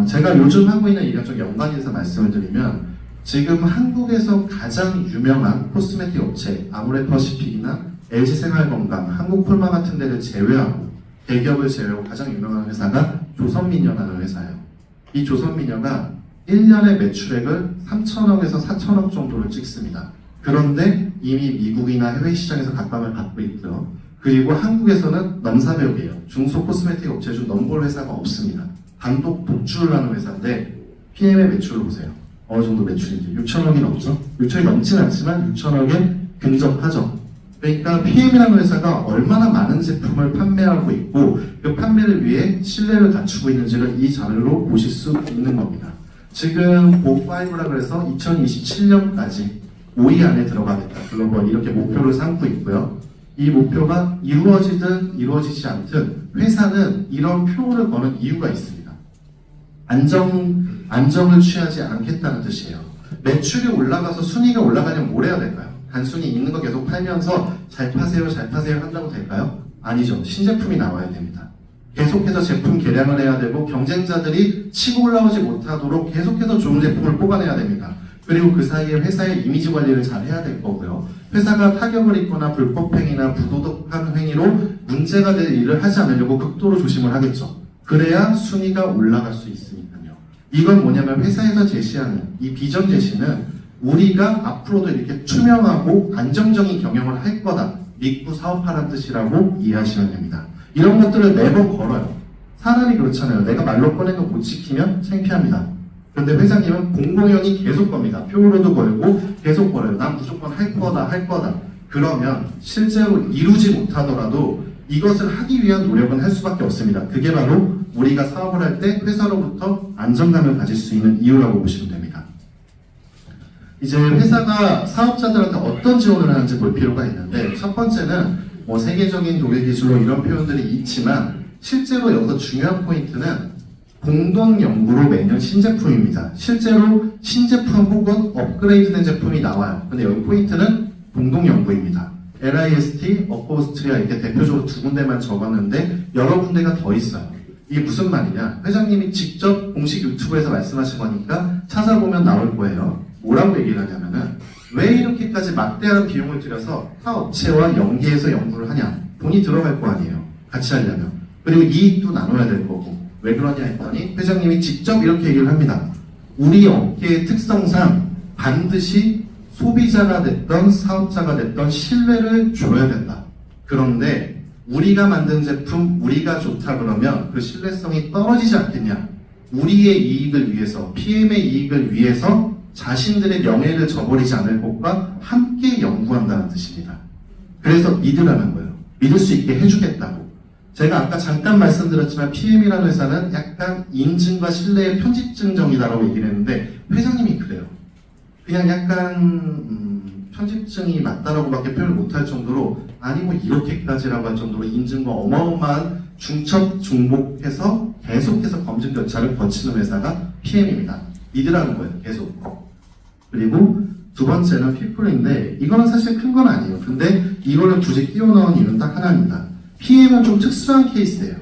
제가 요즘 하고 있는 일이랑 좀 연관이 돼서 말씀을 드리면 지금 한국에서 가장 유명한 코스메틱 업체 아모레퍼시픽이나 LG생활건강, 한국콜마 같은 데를 제외하고 대기업을 제외하고 가장 유명한 회사가 조선미녀라는 회사예요. 이 조선미녀가 1년의 매출액을 3천억에서 4천억 정도를 찍습니다. 그런데 이미 미국이나 해외 시장에서 각광을 받고 있고요. 그리고 한국에서는 넘사벽이에요. 중소 코스메틱 업체 중 넘볼 회사가 없습니다. 단독 독주를 하는 회사인데 PM의 매출을 보세요. 어느 정도 매출인지 6천억이 넘죠? 6천억이 넘진 않지만 6천억에 근접하죠. 그러니까 PM이라는 회사가 얼마나 많은 제품을 판매하고 있고 그 판매를 위해 신뢰를 갖추고 있는지를 이 자료로 보실 수 있는 겁니다. 지금 고5라 그래서 2027년까지 5위 안에 들어가겠다. 글로벌 이렇게 목표를 삼고 있고요. 이 목표가 이루어지든 이루어지지 않든 회사는 이런 표를 거는 이유가 있습니다. 안정을 취하지 않겠다는 뜻이에요. 매출이 올라가서 순위가 올라가려면 뭘 해야 될까요? 단순히 있는 거 계속 팔면서 잘 파세요, 잘 파세요 한다고 될까요? 아니죠. 신제품이 나와야 됩니다. 계속해서 제품 개량을 해야 되고 경쟁자들이 치고 올라오지 못하도록 계속해서 좋은 제품을 뽑아내야 됩니다. 그리고 그 사이에 회사의 이미지 관리를 잘 해야 될 거고요. 회사가 타격을 입거나 불법행위나 부도덕한 행위로 문제가 될 일을 하지 않으려고 극도로 조심을 하겠죠. 그래야 순위가 올라갈 수 있으니까요. 이건 뭐냐면 회사에서 제시하는 이 비전 제시는 우리가 앞으로도 이렇게 투명하고 안정적인 경영을 할 거다. 믿고 사업하라는 뜻이라고 이해하시면 됩니다. 이런 것들을 매번 걸어요. 사람이 그렇잖아요. 내가 말로 꺼낸 거 못 지키면 창피합니다. 그런데 회장님은 공공연히 계속 겁니다. 표로도 걸고 계속 걸어요. 난 무조건 할 거다. 그러면 실제로 이루지 못하더라도 이것을 하기 위한 노력은 할 수밖에 없습니다. 그게 바로 우리가 사업을 할 때 회사로부터 안정감을 가질 수 있는 이유라고 보시면 됩니다. 이제 회사가 사업자들한테 어떤 지원을 하는지 볼 필요가 있는데 첫 번째는 뭐 세계적인 독일 기술로 이런 표현들이 있지만 실제로 여기서 중요한 포인트는 공동 연구로 매년 신제품입니다. 실제로 신제품 혹은 업그레이드된 제품이 나와요. 근데 여기 포인트는 공동 연구입니다. LIST, 어코스트리아 이렇게 대표적으로 두 군데만 적었는데 여러 군데가 더 있어요. 이게 무슨 말이냐? 회장님이 직접 공식 유튜브에서 말씀하신 거니까 찾아보면 나올 거예요. 뭐라고 얘기를 하냐면은 왜 이렇게까지 막대한 비용을 들여서 타 업체와 연계해서 연구를 하냐? 돈이 들어갈 거 아니에요. 같이 하려면. 그리고 이익도 나눠야 될 거고. 왜 그러냐 했더니 회장님이 직접 이렇게 얘기를 합니다. 우리 업계의 특성상 반드시 소비자가 됐던 사업자가 됐던 신뢰를 줘야 된다. 그런데 우리가 만든 제품 우리가 좋다 그러면 그 신뢰성이 떨어지지 않겠냐. 우리의 이익을 위해서 PM의 이익을 위해서 자신들의 명예를 저버리지 않을 것과 함께 연구한다는 뜻입니다. 그래서 믿으라는 거예요. 믿을 수 있게 해주겠다고. 제가 아까 잠깐 말씀드렸지만 PM이라는 회사는 약간 인증과 신뢰의 편집증정이다라고 얘기를 했는데 회장님이 그래요. 그냥 약간 편집증이 맞다라고밖에 표현을 못할 정도로 아니 뭐 이렇게까지라고 할 정도로 인증과 어마어마한 중첩 중복해서 계속해서 검증 절차를 거치는 회사가 PM입니다. 믿으라는 거예요. 계속. 그리고 두 번째는 피플인데 이거는 사실 큰 건 아니에요. 근데 이거를 굳이 끼워 넣은 이유는 딱 하나입니다. PM은 좀 특수한 케이스예요.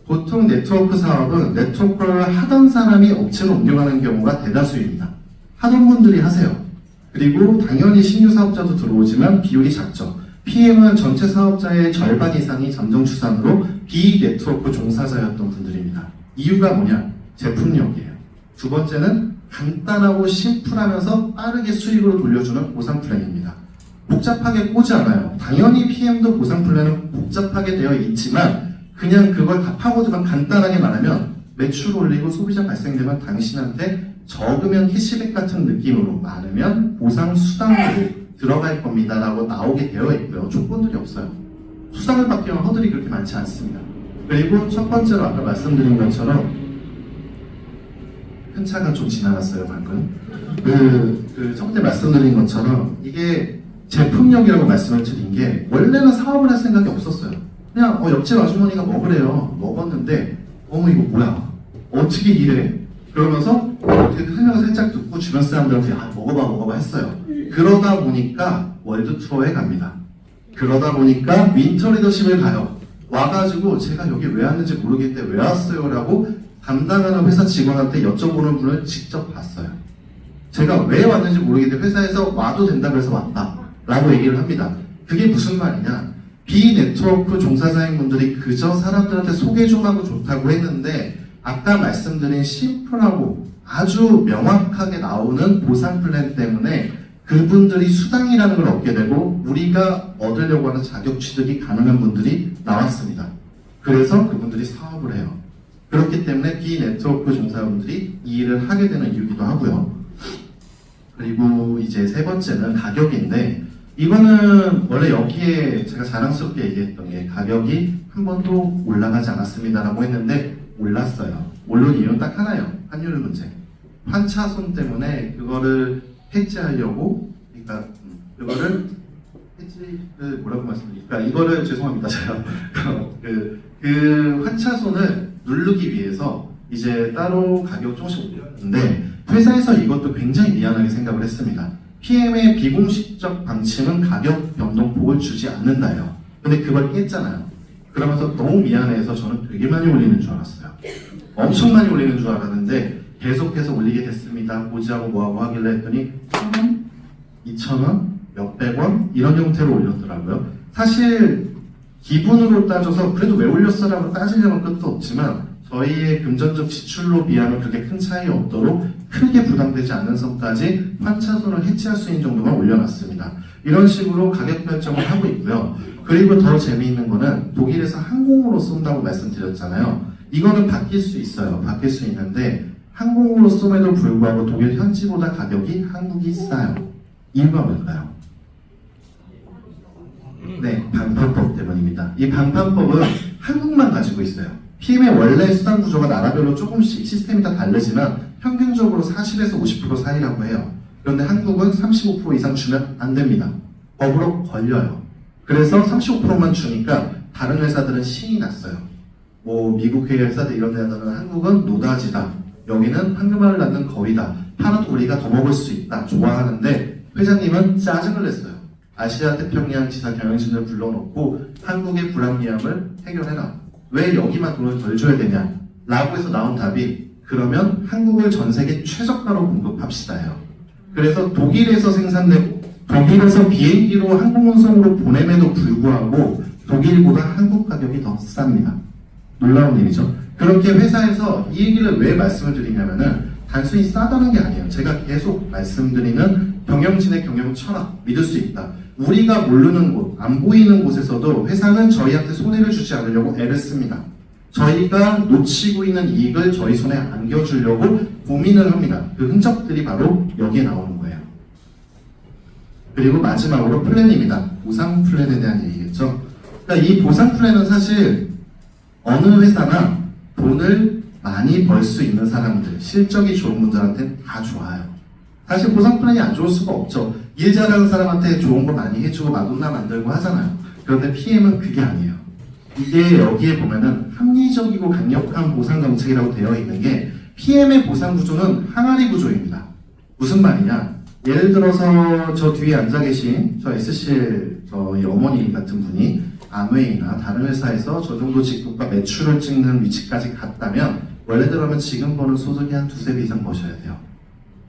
보통 네트워크 사업은 네트워크를 하던 사람이 업체로 옮겨가는 경우가 대다수입니다. 하던 분들이 하세요. 그리고 당연히 신규 사업자도 들어오지만 비율이 작죠. PM은 전체 사업자의 절반 이상이 잠정추산으로 비네트워크 종사자였던 분들입니다. 이유가 뭐냐? 제품력이에요. 두 번째는 간단하고 심플하면서 빠르게 수익으로 돌려주는 보상 플랜입니다. 복잡하게 꼬지 않아요. 당연히 PM도 보상 플랜은 복잡하게 되어 있지만 그냥 그걸 다 파고들면 간단하게 말하면 매출 올리고 소비자 발생되면 당신한테 적으면 캐시백 같은 느낌으로 많으면 보상 수당으로 들어갈 겁니다 라고 나오게 되어 있고요. 조건들이 없어요. 수당을 받기 위한 허들이 그렇게 많지 않습니다. 그리고 첫 번째로 아까 말씀드린 것처럼 큰 차가 좀 지나갔어요 방금. 첫 번째 말씀드린 것처럼 이게 제품력이라고 말씀을 드린 게 원래는 사업을 할 생각이 없었어요. 그냥 옆집 아주머니가 먹으래요. 먹었는데 어머 이거 뭐야? 어떻게 이래? 그러면서 설명을 살짝 듣고 주변 사람들한테 먹어봐 했어요. 그러다 보니까 월드 투어에 갑니다. 그러다 보니까 윈터 리더십을 가요. 와가지고 제가 여기 왜 왔는지 모르겠는데 왜 왔어요? 라고 담당하는 회사 직원한테 여쭤보는 분을 직접 봤어요. 제가 왜 왔는지 모르겠는데 회사에서 와도 된다고 해서 왔다 라고 얘기를 합니다. 그게 무슨 말이냐, 비네트워크 종사자인분들이 그저 사람들한테 소개 좀 하고 좋다고 했는데 아까 말씀드린 심플하고 아주 명확하게 나오는 보상 플랜 때문에 그분들이 수당이라는 걸 얻게 되고 우리가 얻으려고 하는 자격 취득이 가능한 분들이 나왔습니다. 그래서 그분들이 사업을 해요. 그렇기 때문에 비네트워크 종사분들이 이 일을 하게 되는 이유기도 하고요. 그리고 이제 세 번째는 가격인데, 이거는 원래 여기에 제가 자랑스럽게 얘기했던 게 가격이 한 번도 올라가지 않았습니다라고 했는데 올랐어요. 물론 이유는 딱 하나예요. 환율 문제. 환차손 때문에 그거를 해지하려고, 그러니까 그거를 해지를 뭐라고 말씀드릴까? 이거를 죄송합니다, 제가 그 환차손을 누르기 위해서 이제 따로 가격 조금씩 올렸는데 회사에서 이것도 굉장히 미안하게 생각을 했습니다. PM의 비공식적 방침은 가격 변동폭을 주지 않는다요. 근데 그걸 깼잖아요. 그러면서 너무 미안해서 저는 되게 많이 올리는 줄 알았어요. 엄청 많이 올리는 줄 알았는데 계속해서 올리게 됐습니다. 뭐지하고 뭐하고 하길래 했더니 1,000원, 2,000원, 몇백 원 이런 형태로 올렸더라고요. 사실 기분으로 따져서 그래도 왜 올렸어라고 따지려면 끝도 없지만 저희의 금전적 지출로 비하면 그렇게 큰 차이 없도록 크게 부담되지 않는 선까지 환차손을 해지할 수 있는 정도만 올려놨습니다. 이런 식으로 가격 결정을 하고 있고요. 그리고 더 재미있는 거는 독일에서 항공으로 쏜다고 말씀드렸잖아요. 이거는 바뀔 수 있어요. 바뀔 수 있는데 항공으로 쏘에도 불구하고 독일 현지보다 가격이 한국이 싸요. 이유가 뭘까요? 네, 방판법 때문입니다. 이 방판법은 한국만 가지고 있어요. PM의 원래 수당 구조가 나라별로 조금씩 시스템이 다 다르지만 평균적으로 40에서 50% 사이라고 해요. 그런데 한국은 35% 이상 주면 안 됩니다. 법으로 걸려요. 그래서 35%만 주니까 다른 회사들은 신이 났어요. 뭐 미국 회사들 이런 데는 한국은 노다지다. 여기는 황금알을 낳는 거위다. 팔아도 우리가 더 먹을 수 있다. 좋아하는데 회장님은 짜증을 냈어요. 아시아 태평양 지사 경영진을 불러놓고 한국의 불합리함을 해결해라. 왜 여기만 돈을 덜 줘야 되냐? 라고 해서 나온 답이 그러면 한국을 전 세계 최저가로 공급합시다예요. 그래서 독일에서 생산되고 독일에서 비행기로 항공운송으로 보냄에도 불구하고 독일보다 한국 가격이 더 쌉니다. 놀라운 일이죠. 그렇게 회사에서 이 얘기를 왜 말씀을 드리냐면은 단순히 싸다는 게 아니에요. 제가 계속 말씀드리는 경영진의 경영 철학 믿을 수 있다. 우리가 모르는 곳, 안 보이는 곳에서도 회사는 저희한테 손해를 주지 않으려고 애를 씁니다. 저희가 놓치고 있는 이익을 저희 손에 안겨주려고 고민을 합니다. 그 흔적들이 바로 여기에 나오는 거예요. 그리고 마지막으로 플랜입니다. 보상 플랜에 대한 얘기겠죠. 그러니까 이 보상 플랜은 사실 어느 회사나 돈을 많이 벌 수 있는 사람들, 실적이 좋은 분들한테는 다 좋아요. 사실 보상 플랜이 안 좋을 수가 없죠. 일 잘하는 사람한테 좋은 거 많이 해주고 마돈나 만들고 하잖아요. 그런데 PM은 그게 아니에요. 이게 여기에 보면은 합리적이고 강력한 보상 정책이라고 되어 있는 게 PM의 보상 구조는 항아리 구조입니다. 무슨 말이냐? 예를 들어서 저 뒤에 앉아 계신 저 SCL 저희 어머니 같은 분이 아메이나 다른 회사에서 저 정도 직급과 매출을 찍는 위치까지 갔다면 원래대로면 지금 버는 소득이 한 두세 배 이상 버셔야 돼요.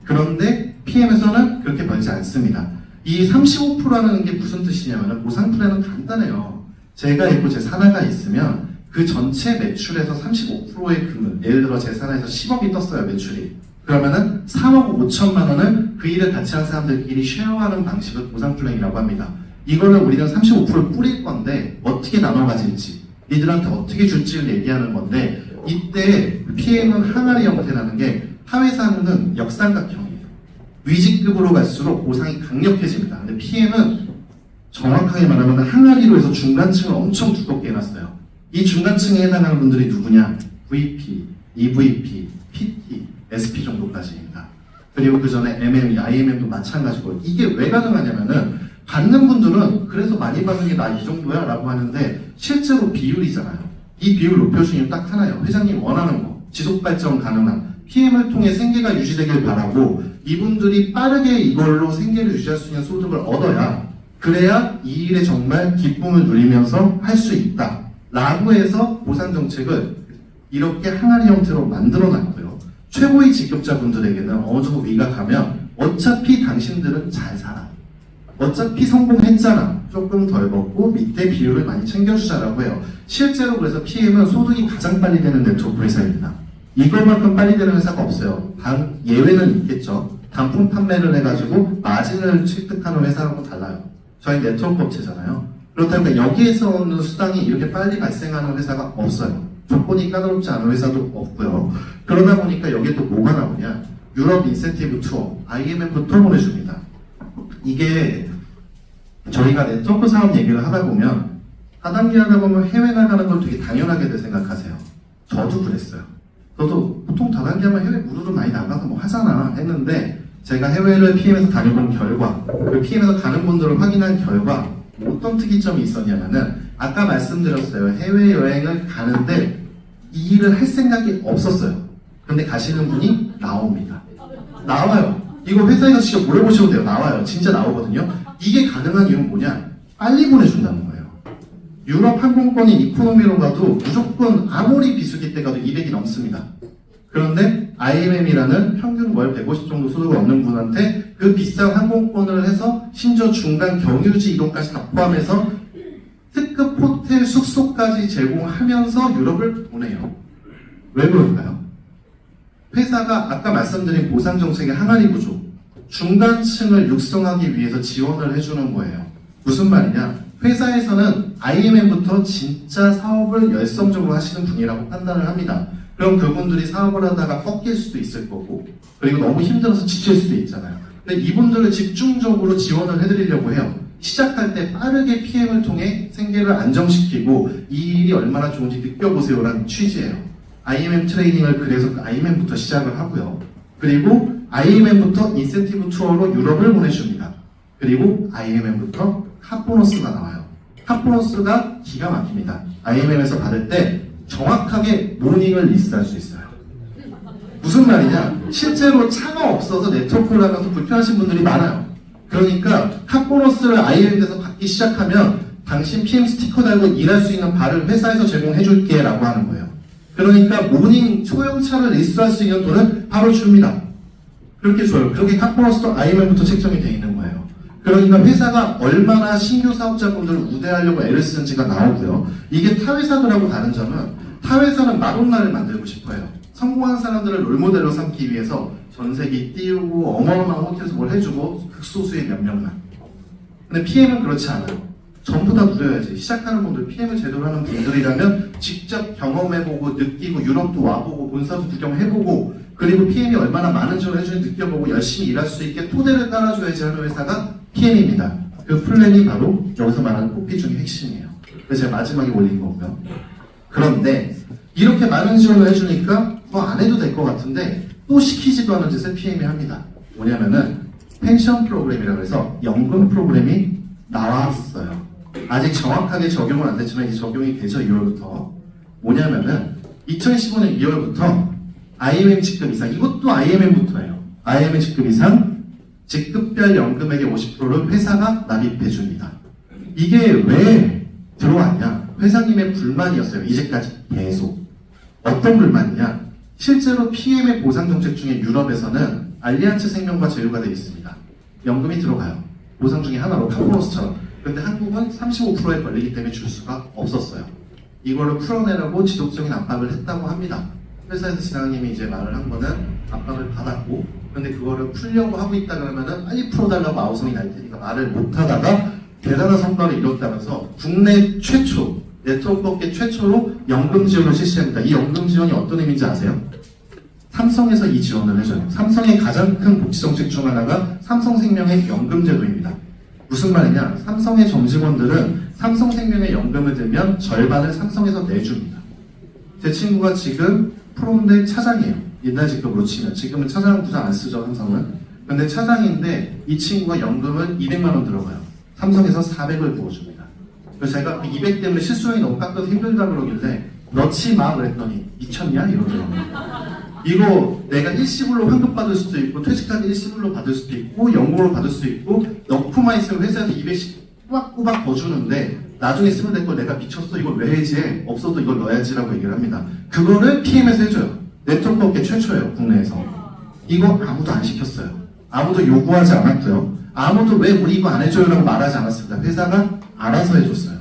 그런데 PM에서는 그렇게 벌지 않습니다. 이 35%라는 게 무슨 뜻이냐면 보상 플랜은 간단해요. 제가 있고 제 산하가 있으면 그 전체 매출에서 35%의 금액, 예를 들어 제 산하에서 10억이 떴어요, 매출이. 그러면은 3억 5천만 원을 그 일을 같이 한 사람들끼리 쉐어하는 방식을 보상 플랜이라고 합니다. 이거는 우리는 35%를 뿌릴 건데 어떻게 나눠 가질지, 이들한테 어떻게 줄지를 얘기하는 건데 이때 PM은 항아리 형태라는 게 타회사는 역삼각형이에요. 위직급으로 갈수록 보상이 강력해집니다. 근데 PM은 정확하게 말하면 항아리로 해서 중간층을 엄청 두껍게 해놨어요. 이 중간층에 해당하는 분들이 누구냐? VP, EVP, PT, SP 정도까지입니다. 그리고 그 전에 MME, IMM도 마찬가지고 이게 왜 가능하냐면은 받는 분들은 그래서 많이 받는 게 나 이 정도야 라고 하는데 실제로 비율이잖아요. 이 비율 높여주면 딱 하나예요. 회장님 원하는 거 지속 발전 가능한 PM을 통해 생계가 유지되길 바라고 이분들이 빠르게 이걸로 생계를 유지할 수 있는 소득을 얻어야 그래야 이 일에 정말 기쁨을 누리면서 할 수 있다 라고 해서 보상정책을 이렇게 항아리 형태로 만들어 놨고요. 최고의 직급자분들에게는 어느 정도 위가 가면 어차피 당신들은 잘 살아. 어차피 성공했잖아. 조금 덜 먹고 밑에 비율을 많이 챙겨주자라고 해요. 실제로 그래서 PM은 소득이 가장 빨리 되는 네트워크 회사입니다. 이것만큼 빨리 되는 회사가 없어요. 단 예외는 있겠죠. 단품 판매를 해가지고 마진을 취득하는 회사하고는 달라요. 저희 네트워크 업체잖아요. 그렇다면 여기에서 오는 수당이 이렇게 빨리 발생하는 회사가 없어요. 조건이 까다롭지 않은 회사도 없고요. 그러다 보니까 여기에 또 뭐가 나오냐? 유럽 인센티브 투어, IMM부터 보내줍니다. 이게 저희가 네트워크 사업 얘기를 하다 보면 하단기 하다 보면 해외 나가는 걸 되게 당연하게 생각하세요. 저도 그랬어요. 저도 보통 다단계 하면 해외 무료로 많이 나가서 뭐 하잖아 했는데 제가 해외를 PM에서 다녀본 결과 그 PM에서 가는 분들을 확인한 결과 어떤 특이점이 있었냐면은 아까 말씀드렸어요. 해외여행을 가는데 이 일을 할 생각이 없었어요. 근데 가시는 분이 나옵니다. 나와요. 이거 회사에서 직접 물어보시면 돼요. 나와요. 진짜 나오거든요. 이게 가능한 이유는 뭐냐? 빨리 보내준다는 거예요. 유럽 항공권이 이코노미로 가도 무조건 아무리 비수기 때 가도 200이 넘습니다. 그런데 IMM이라는 평균 월 150 정도 소득을 얻는 분한테 그 비싼 항공권을 해서 심지어 중간 경유지 이동까지 다 포함해서 특급 호텔 숙소까지 제공하면서 유럽을 보내요. 왜 그럴까요? 회사가 아까 말씀드린 보상정책의 항아리 구조, 중간층을 육성하기 위해서 지원을 해주는 거예요. 무슨 말이냐? 회사에서는 IMM부터 진짜 사업을 열성적으로 하시는 분이라고 판단을 합니다. 그럼 그분들이 사업을 하다가 꺾일 수도 있을 거고, 그리고 너무 힘들어서 지칠 수도 있잖아요. 근데 이분들을 집중적으로 지원을 해드리려고 해요. 시작할 때 빠르게 PM을 통해 생계를 안정시키고 이 일이 얼마나 좋은지 느껴보세요라는 취지예요. IMM 트레이닝을 그래서 IMM부터 시작을 하고요. 그리고 IMM부터 인센티브 투어로 유럽을 보내줍니다. 그리고 IMM부터 핫보너스가 나와요. 핫보너스가 기가 막힙니다. IMM에서 받을 때 정확하게 모닝을 리스트할 수 있어요. 무슨 말이냐? 실제로 차가 없어서 네트워크를 하면서 불편하신 분들이 많아요. 그러니까 핫보너스를 IMM에서 받기 시작하면 당신 PM 스티커 달고 일할 수 있는 발을 회사에서 제공해줄게 라고 하는 거예요. 그러니까 모닝 소형차를 리스트할 수 있는 돈을 바로 줍니다. 그렇게 줘요. 그렇게 핫보너스도 IMM부터 책정이 되어 있는 거예요. 그러니까 회사가 얼마나 신규 사업자분들을 우대하려고 애를 쓰는지가 나오고요. 이게 타 회사들하고 다른 점은 타 회사는 마돈나를 만들고 싶어요. 성공한 사람들을 롤모델로 삼기 위해서 전세기 띄우고 어마어마한 호텔에서 뭘 해주고 극소수의 몇 명만. 근데 PM은 그렇지 않아요. 전부 다 누려야지. 시작하는 분들, PM을 제대로 하는 분들이라면 직접 경험해보고 느끼고 유럽도 와보고 본사도 구경해보고 그리고 PM이 얼마나 많은 지원을 해주는지 느껴보고 열심히 일할 수 있게 토대를 깔아줘야지 하는 회사가 PM입니다. 그 플랜이 바로 여기서 말하는 코피 중의 핵심이에요. 그래서 제가 마지막에 올린 거고요. 그런데 이렇게 많은 지원을 해주니까 뭐 안 해도 될 것 같은데 또 시키지도 않은 짓을 PM이 합니다. 뭐냐면은 펜션 프로그램이라고 해서 연금 프로그램이 나왔어요. 아직 정확하게 적용은 안 됐지만 이제 적용이 되죠. 2월부터. 뭐냐면은 2015년 2월부터 IMM 직급 이상, 이것도 IMM부터예요. IMM 직급 이상 직급별 연금액의 50%를 회사가 납입해 줍니다. 이게 왜 들어왔냐? 회장님의 불만이었어요. 이제까지 계속. 어떤 불만이냐? 실제로 PM의 보상정책 중에 유럽에서는 알리안츠 생명과 제휴가 되어 있습니다. 연금이 들어가요. 보상 중에 하나로 핫보너스처럼. 그런데 한국은 35%에 걸리기 때문에 줄 수가 없었어요. 이거를 풀어내려고 지속적인 압박을 했다고 합니다. 회사에서 지사장님이 이제 말을 한 거는 압박을 받았고, 근데 그거를 풀려고 하고 있다 그러면은 빨리 풀어달라고 아우성이 날 테니까 말을 못 하다가 대단한 성과를 이뤘다면서 국내 최초, 네트워크업계 최초로 연금 지원을 실시합니다. 이 연금 지원이 어떤 의미인지 아세요? 삼성에서 이 지원을 해줘요. 삼성의 가장 큰 복지정책 중 하나가 삼성생명의 연금제도입니다. 무슨 말이냐? 삼성의 정직원들은 삼성생명에 연금을 들면 절반을 삼성에서 내줍니다. 제 친구가 지금 프로인데 차장이에요. 옛날 직급으로 치면. 지금은 차장 부장 안 쓰죠, 삼성은. 근데 차장인데 이 친구가 연금은 200만 원 들어가요. 삼성에서 400을 부어줍니다. 그래서 제가 그 200 때문에 실수령이 너무 깎여서 힘들다 그러길래 넣지 마 그랬더니 미쳤냐? 이러더라고요. 이거 내가 일시불로 환급 받을 수도 있고 퇴직할 때 일시불로 받을 수도 있고 연금으로 받을 수도 있고 넣고만 있으면 회사에서 200씩 꼬박꼬박 더 주는데 나중에 쓰면 될 거 내가 미쳤어 이걸 왜 해지해? 없어도 이걸 넣어야지라고 얘기를 합니다. 그거를 PM에서 해줘요. 네트워크 업계 최초예요. 국내에서. 이거 아무도 안 시켰어요. 아무도 요구하지 않았고요. 아무도 왜 우리 이거 안 해줘요? 라고 말하지 않았습니다. 회사가 알아서 해줬어요.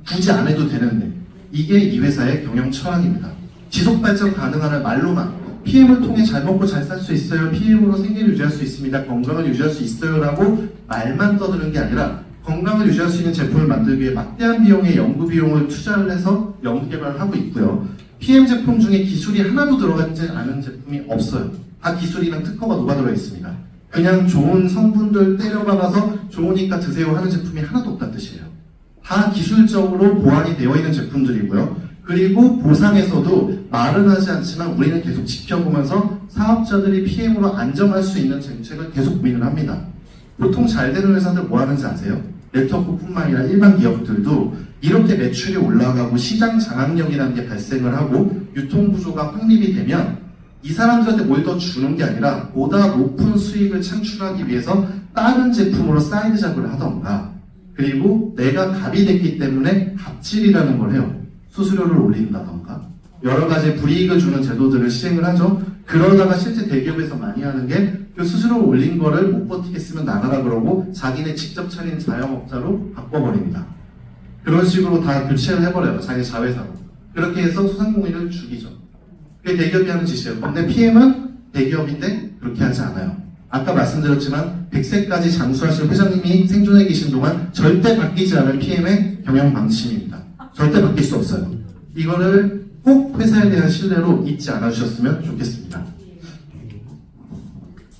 굳이 안 해도 되는데. 이게 이 회사의 경영 철학입니다. 지속 발전 가능한 말로만 PM을 통해 잘 먹고 잘 살 수 있어요. PM으로 생계를 유지할 수 있습니다. 건강을 유지할 수 있어요. 라고 말만 떠드는 게 아니라 건강을 유지할 수 있는 제품을 만들기 위해 막대한 비용의 연구 비용을 투자를 해서 연구 개발을 하고 있고요. PM 제품 중에 기술이 하나도 들어가지 않은 제품이 없어요. 다 기술이랑 특허가 녹아들어 있습니다. 그냥 좋은 성분들 때려박아서 좋으니까 드세요 하는 제품이 하나도 없다는 뜻이에요. 다 기술적으로 보완이 되어 있는 제품들이고요. 그리고 보상에서도 말은 하지 않지만 우리는 계속 지켜보면서 사업자들이 PM으로 안정할 수 있는 정책을 계속 고민을 합니다. 보통 잘 되는 회사들 뭐 하는지 아세요? 네트워크뿐만 아니라 일반 기업들도 이렇게 매출이 올라가고 시장 장악력이라는 게 발생을 하고 유통구조가 확립이 되면 이 사람들한테 뭘 더 주는 게 아니라 보다 높은 수익을 창출하기 위해서 다른 제품으로 사이드 잡을 하던가 그리고 내가 갑이 됐기 때문에 갑질이라는 걸 해요. 수수료를 올린다던가 여러 가지 불이익을 주는 제도들을 시행을 하죠. 그러다가 실제 대기업에서 많이 하는 게 그 수수료를 올린 거를 못 버티겠으면 나가라 그러고 자기네 직접 차린 자영업자로 바꿔버립니다. 그런 식으로 다 교체를 해버려요. 자기 자회사로. 그렇게 해서 소상공인을 죽이죠. 그게 대기업이 하는 짓이에요. 근데 PM은 대기업인데 그렇게 하지 않아요. 아까 말씀드렸지만 100세까지 장수하실 회장님이 생존해 계신 동안 절대 바뀌지 않을 PM의 경영 방침입니다. 절대 바뀔 수 없어요. 이거를 꼭 회사에 대한 신뢰로 잊지 않아 주셨으면 좋겠습니다.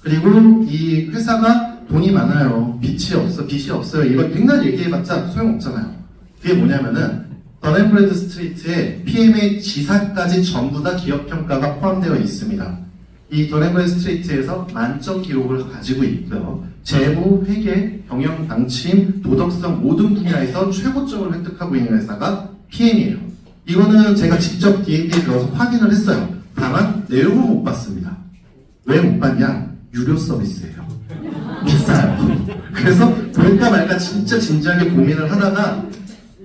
그리고 이 회사가 돈이 많아요. 빚이 없어요. 이걸 맨날 얘기해봤자 소용없잖아요. 그게 뭐냐면은 더앤브래드 스트리트에 PM의 지사까지 전부 다 기업평가가 포함되어 있습니다. 이 더앤브래드 스트리트에서 만점 기록을 가지고 있고요. 재무, 회계, 경영, 방침, 도덕성 모든 분야에서 최고점을 획득하고 있는 회사가 PM이에요. 이거는 제가 직접 D&B에 들어서 확인을 했어요. 다만 내용을 못 봤습니다. 왜 못 봤냐? 유료 서비스예요. 비싸요. 그래서 볼까 말까 진짜 진지하게 고민을 하다가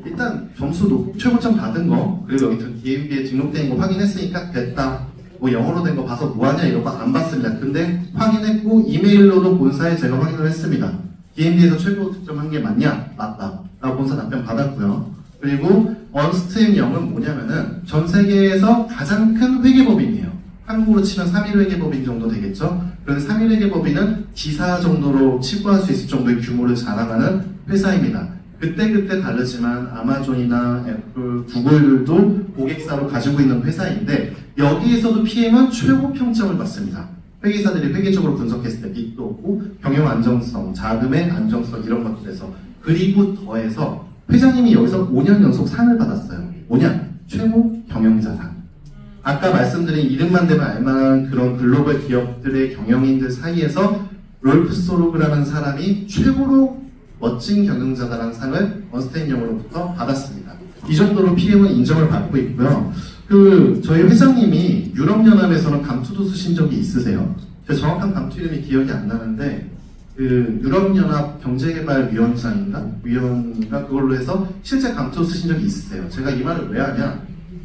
일단 점수 최고점 받은 거 그리고 여기 D&B에 등록된 거 확인했으니까 됐다. 뭐 영어로 된 거 봐서 뭐하냐 이러고 안 봤습니다. 근데 확인했고 이메일로도 본사에 제가 확인을 했습니다. D&B에서 최고 득점한 게 맞냐? 맞다. 라고 본사 답변 받았고요. 그리고 언스트엠 영은 뭐냐면은 전 세계에서 가장 큰 회계법인이에요. 한국으로 치면 3일 회계법인 정도 되겠죠. 그런데 3일 회계법인은 지사 정도로 치부할 수 있을 정도의 규모를 자랑하는 회사입니다. 그때 다르지만 아마존이나 애플, 구글들도 고객사로 가지고 있는 회사인데 여기에서도 PM은 최고 평점을 받습니다. 회계사들이 회계적으로 분석했을 때 빚도 없고 경영 안정성, 자금의 안정성 이런 것들에서 그리고 더해서 회장님이 여기서 5년 연속 상을 받았어요. 뭐냐? 최고 경영자상. 아까 말씀드린 이름만 대면 알만한 그런 글로벌 기업들의 경영인들 사이에서 롤프 소로그라는 사람이 최고로 멋진 경영자다라는 상을 언스텐영으로부터 받았습니다. 이 정도로 PM은 인정을 받고 있고요. 저희 회장님이 유럽연합에서는 감투도 쓰신 적이 있으세요? 제가 정확한 감투 이름이 기억이 안 나는데 유럽연합 경제개발위원장인가? 위원인가? 그걸로 해서 실제 감투 쓰신 적이 있으세요. 제가 이 말을 왜 하냐?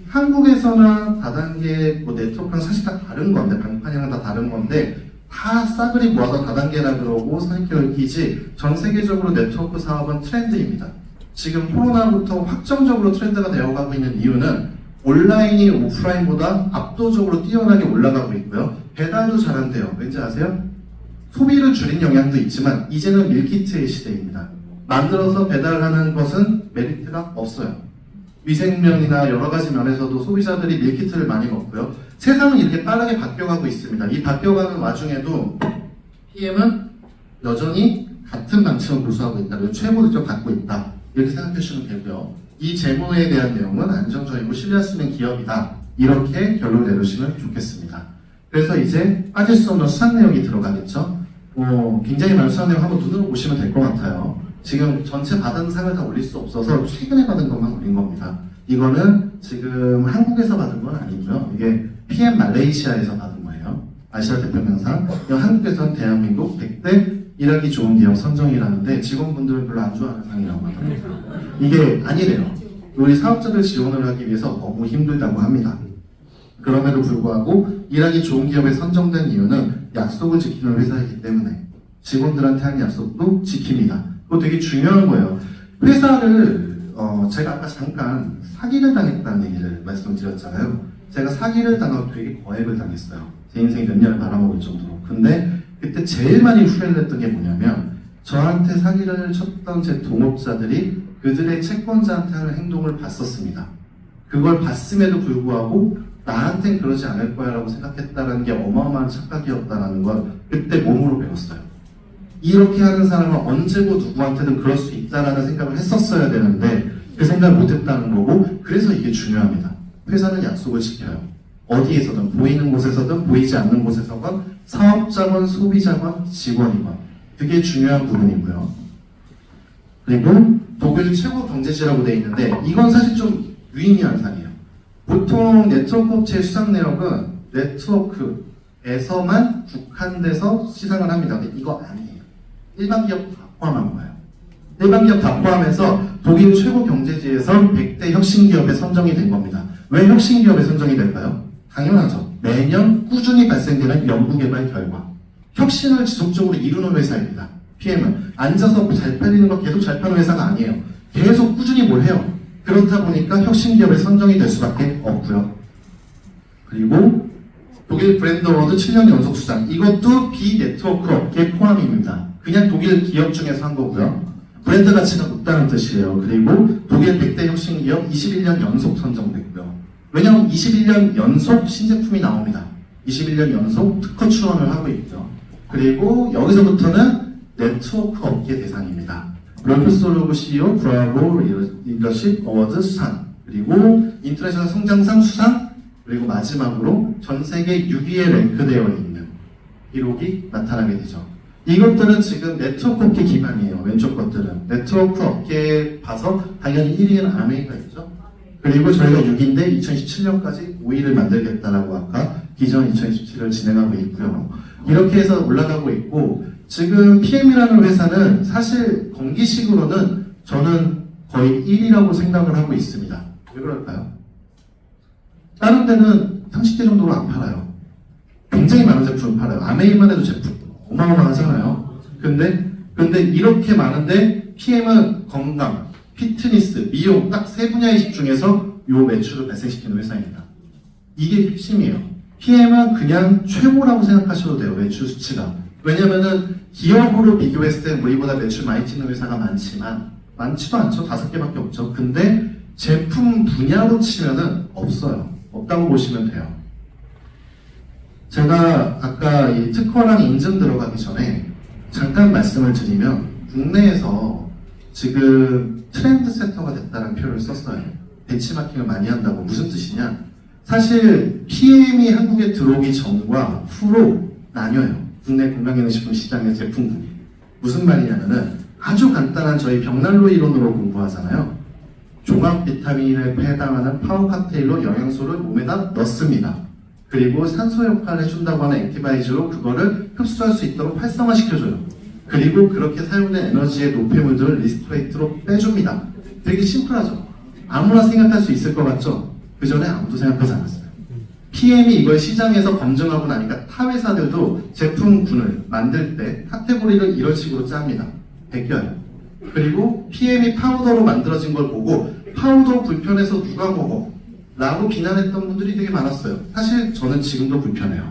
한국에서는 다단계 네트워크랑 사실 다 다른 건데 방판이랑 다 다른 건데 다 싸그리 모아서 다단계라 그러고 선입견을 끼지 전 세계적으로 네트워크 사업은 트렌드입니다. 지금 코로나부터 확정적으로 트렌드가 되어가고 있는 이유는 온라인이 오프라인보다 압도적으로 뛰어나게 올라가고 있고요. 배달도 잘한대요. 왠지 아세요? 소비를 줄인 영향도 있지만 이제는 밀키트의 시대입니다. 만들어서 배달하는 것은 메리트가 없어요. 위생면이나 여러 가지 면에서도 소비자들이 밀키트를 많이 먹고요. 세상은 이렇게 빠르게 바뀌어가고 있습니다. 이 바뀌어가는 와중에도 PM은 여전히 같은 같은 방침을 고수하고 있다. 그리고 최고를 갖고 있다. 이렇게 생각해 주시면 되고요. 이 재무에 대한 내용은 안정적이고 신뢰할 수 있는 기업이다. 이렇게 결론을 내놓으시면 좋겠습니다. 그래서 이제 빠질 수 없는 수상 내용이 들어가겠죠. 굉장히 많은 수상 내용 한번 눈으로 보시면 될 것 같아요. 지금 전체 받은 상을 다 올릴 수 없어서 최근에 받은 것만 올린 겁니다. 이거는 지금 한국에서 받은 건 아니고요. 이게 PM 말레이시아에서 받은 거예요. 아시아 대표명상. 한국에서는 대한민국 100대 일하기 좋은 기업 선정이라는데 직원분들은 별로 안 좋아하는 상이라고 하더라고요. 이게 아니래요. 우리 사업자들 지원을 하기 위해서 너무 힘들다고 합니다. 그럼에도 불구하고 일하기 좋은 기업에 선정된 이유는 약속을 지키는 회사이기 때문에 직원들한테 한 약속도 지킵니다. 그거 되게 중요한 거예요. 회사를 제가 아까 잠깐 사기를 당했다는 얘기를 말씀드렸잖아요. 제가 사기를 당하고 되게 거액을 당했어요. 제 인생이 몇 년을 말아먹을 정도로. 근데 그때 제일 많이 후회를 했던 게 뭐냐면 저한테 사기를 쳤던 제 동업자들이 그들의 채권자한테 하는 행동을 봤었습니다. 그걸 봤음에도 불구하고 나한텐 그러지 않을 거야 라고 생각했다는 게 어마어마한 착각이었다는 걸 그때 몸으로 배웠어요. 이렇게 하는 사람은 언제고 누구한테든 그럴 수 있다라는 생각을 했었어야 되는데 그 생각을 못했다는 거고, 그래서 이게 중요합니다. 회사는 약속을 지켜요. 어디에서든, 보이는 곳에서든 보이지 않는 곳에서건 사업자건 소비자건 직원이건 그게 중요한 부분이고요. 그리고 독일 최고 경제지라고 되어 있는데 이건 사실 좀 유의미한 상이에요. 보통 네트워크 업체의 수상 내역은 네트워크에서만 국한돼서 시상을 합니다. 근데 이거 아니에요. 일반 기업 다 포함한 거예요. 일반 기업 다 포함해서 독일 최고 경제지에서 100대 혁신 기업에 선정이 된 겁니다. 왜 혁신 기업에 선정이 될까요? 당연하죠. 매년 꾸준히 발생되는 연구개발 결과. 혁신을 지속적으로 이루는 회사입니다. PM은 앉아서 잘 팔리는 거 계속 잘 파는 회사가 아니에요. 계속 꾸준히 뭘 해요. 그렇다 보니까 혁신 기업에 선정이 될 수밖에 없고요. 그리고 독일 브랜드 어워드 7년 연속 수상. 이것도 비네트워크 업계 포함입니다. 그냥 독일 기업 중에서 한 거고요. 브랜드 가치가 높다는 뜻이에요. 그리고 독일 100대 혁신 기업 21년 연속 선정됐고요. 왜냐하면 21년 연속 신제품이 나옵니다. 21년 연속 특허 출원을 하고 있죠. 그리고 여기서부터는 네트워크 업계 대상입니다. 롤프스로그 CEO 브라보 리더십 어워드 수상, 그리고 인터내셔널 성장상 수상, 그리고 마지막으로 전 세계 6위에 랭크되어 있는 기록이 나타나게 되죠. 이것들은 지금 네트워크 업계 기반이에요. 왼쪽 것들은 네트워크 업계 봐서 당연히 1위는 아메이카겠죠. 그리고 저희가 6위인데 2017년까지 5위를 만들겠다라고 아까 비전 2027을 진행하고 있고요. 이렇게 해서 올라가고 있고, 지금 PM이라는 회사는 사실 건기식으로는 저는 거의 1위라고 생각을 하고 있습니다. 왜 그럴까요? 다른 데는 30개 정도로 안 팔아요. 굉장히 많은 제품을 팔아요. 아메이만 해도 제품 어마어마하잖아요. 근데 이렇게 많은데 PM은 건강, 피트니스, 미용 딱 세 분야에 집중해서 요 매출을 발생시키는 회사입니다. 이게 핵심이에요. PM은 그냥 최고라고 생각하셔도 돼요. 매출 수치가. 왜냐면은 기업으로 비교했을 때 우리보다 매출 많이 찍는 회사가 많지도 않죠. 5개밖에 없죠. 근데 제품 분야로 치면은 없어요. 없다고 보시면 돼요. 제가 아까 이 특허랑 인증 들어가기 전에 잠깐 말씀을 드리면, 국내에서 지금 트렌드 세터가 됐다는 표현을 썼어요. 벤치마킹을 많이 한다고. 무슨 뜻이냐? 사실 PM이 한국에 들어오기 전과 후로 나뉘어요. 국내 건강기능식품 시장의 제품군이. 무슨 말이냐면은 아주 간단한 저희 벽난로 이론으로 공부하잖아요. 종합 비타민에 해당하는 파워 칵테일로 영양소를 몸에다 넣습니다. 그리고 산소 역할을 해준다고 하는 액티바이저로 그거를 흡수할 수 있도록 활성화시켜줘요. 그리고 그렇게 사용된 에너지의 노폐물들을 리스토레이트로 빼줍니다. 되게 심플하죠? 아무나 생각할 수 있을 것 같죠? 그 전에 아무도 생각하지 않았어요. PM이 이걸 시장에서 검증하고 나니까 타 회사들도 제품군을 만들 때 카테고리를 이런 식으로 짭니다. 베껴요. 그리고 PM이 파우더로 만들어진 걸 보고 파우더 불편해서 누가 먹어? 라고 비난했던 분들이 되게 많았어요. 사실 저는 지금도 불편해요.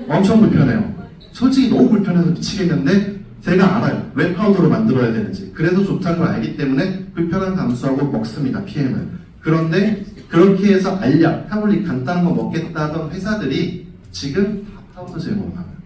엄청 불편해요. 솔직히 너무 불편해서 미치겠는데 제가 알아요. 왜 파우더로 만들어야 되는지. 그래서 좋다는 걸 알기 때문에 불편한 감수하고 먹습니다. PM을. 그런데 그렇게 해서 알약, 타블릿 간단한 거 먹겠다던 회사들이 지금 다 파우더 제공을 하고요.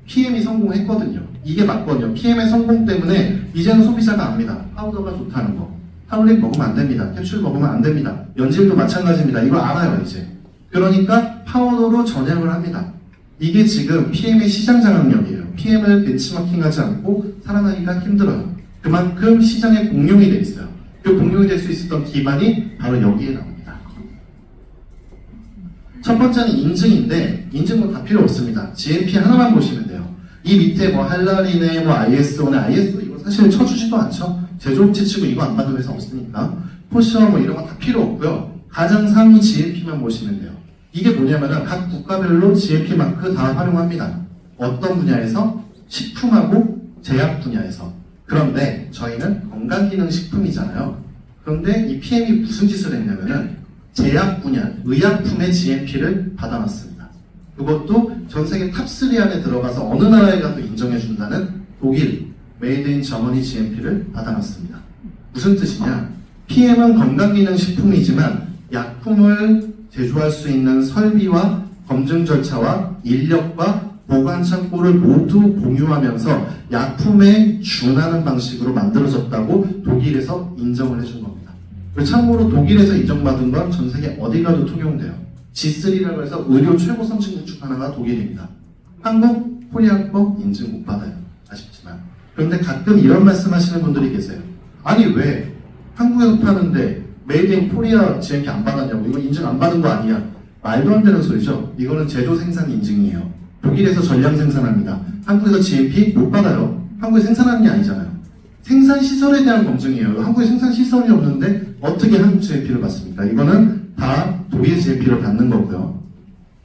PM이 성공했거든요. 이게 맞거든요. PM의 성공 때문에 이제는 소비자가 압니다. 파우더가 좋다는 거. 타블렛 먹으면 안 됩니다. 캡슐 먹으면 안 됩니다. 연질도 마찬가지입니다. 이걸 알아요, 이제. 그러니까 파우더로 전향을 합니다. 이게 지금 PM의 시장 장악력이에요. PM을 벤치마킹하지 않고 살아나기가 힘들어요. 그만큼 시장에 공룡이 돼 있어요. 그 공룡이 될 수 있었던 기반이 바로 여기에 나옵니다. 첫 번째는 인증인데 인증은 다 필요 없습니다. GMP 하나만 보시면 돼요. 이 밑에 뭐 할랄이네, 뭐 ISO네, ISO 이거 사실 쳐주지도 않죠. 제조업체 치고 이거 안 받는 회사 없으니까. 포셔 뭐 이런 거 다 필요 없고요. 가장 상위 GMP만 보시면 돼요. 이게 뭐냐면은 각 국가별로 GMP 마크 다 활용합니다. 어떤 분야에서? 식품하고 제약 분야에서. 그런데 저희는 건강기능식품이잖아요. 그런데 이 PM이 무슨 짓을 했냐면은 제약 분야, 의약품의 GMP를 받아놨습니다. 그것도 전 세계 탑3 안에 들어가서 어느 나라에 가도 인정해준다는 독일 메이드 인 저머니 GMP를 받아놨습니다. 무슨 뜻이냐? PM은 건강기능식품이지만 약품을 제조할 수 있는 설비와 검증 절차와 인력과 보관 창고를 모두 공유하면서 약품에 준하는 방식으로 만들어졌다고 독일에서 인정을 해준 겁니다. 그리고 참고로 독일에서 인정받은 건 전 세계 어디 가도 통용돼요. G3라고 해서 의료 최고 선진국 중 하나가 독일입니다. 한국, 코리안법 인증 못 받아요. 아쉽지만. 그런데 가끔 이런 말씀 하시는 분들이 계세요. 아니 왜 한국에서 파는데 메이드 인 코리아 GMP 안 받았냐고. 이거 인증 안 받은 거 아니야. 말도 안 되는 소리죠. 이거는 제조 생산 인증이에요. 독일에서 전량 생산합니다. 한국에서 GMP 못 받아요. 한국에 생산하는 게 아니잖아요. 생산 시설에 대한 검증이에요. 한국에 생산 시설이 없는데 어떻게 한국 GMP를 받습니까? 이거는 다 독일 GMP를 받는 거고요.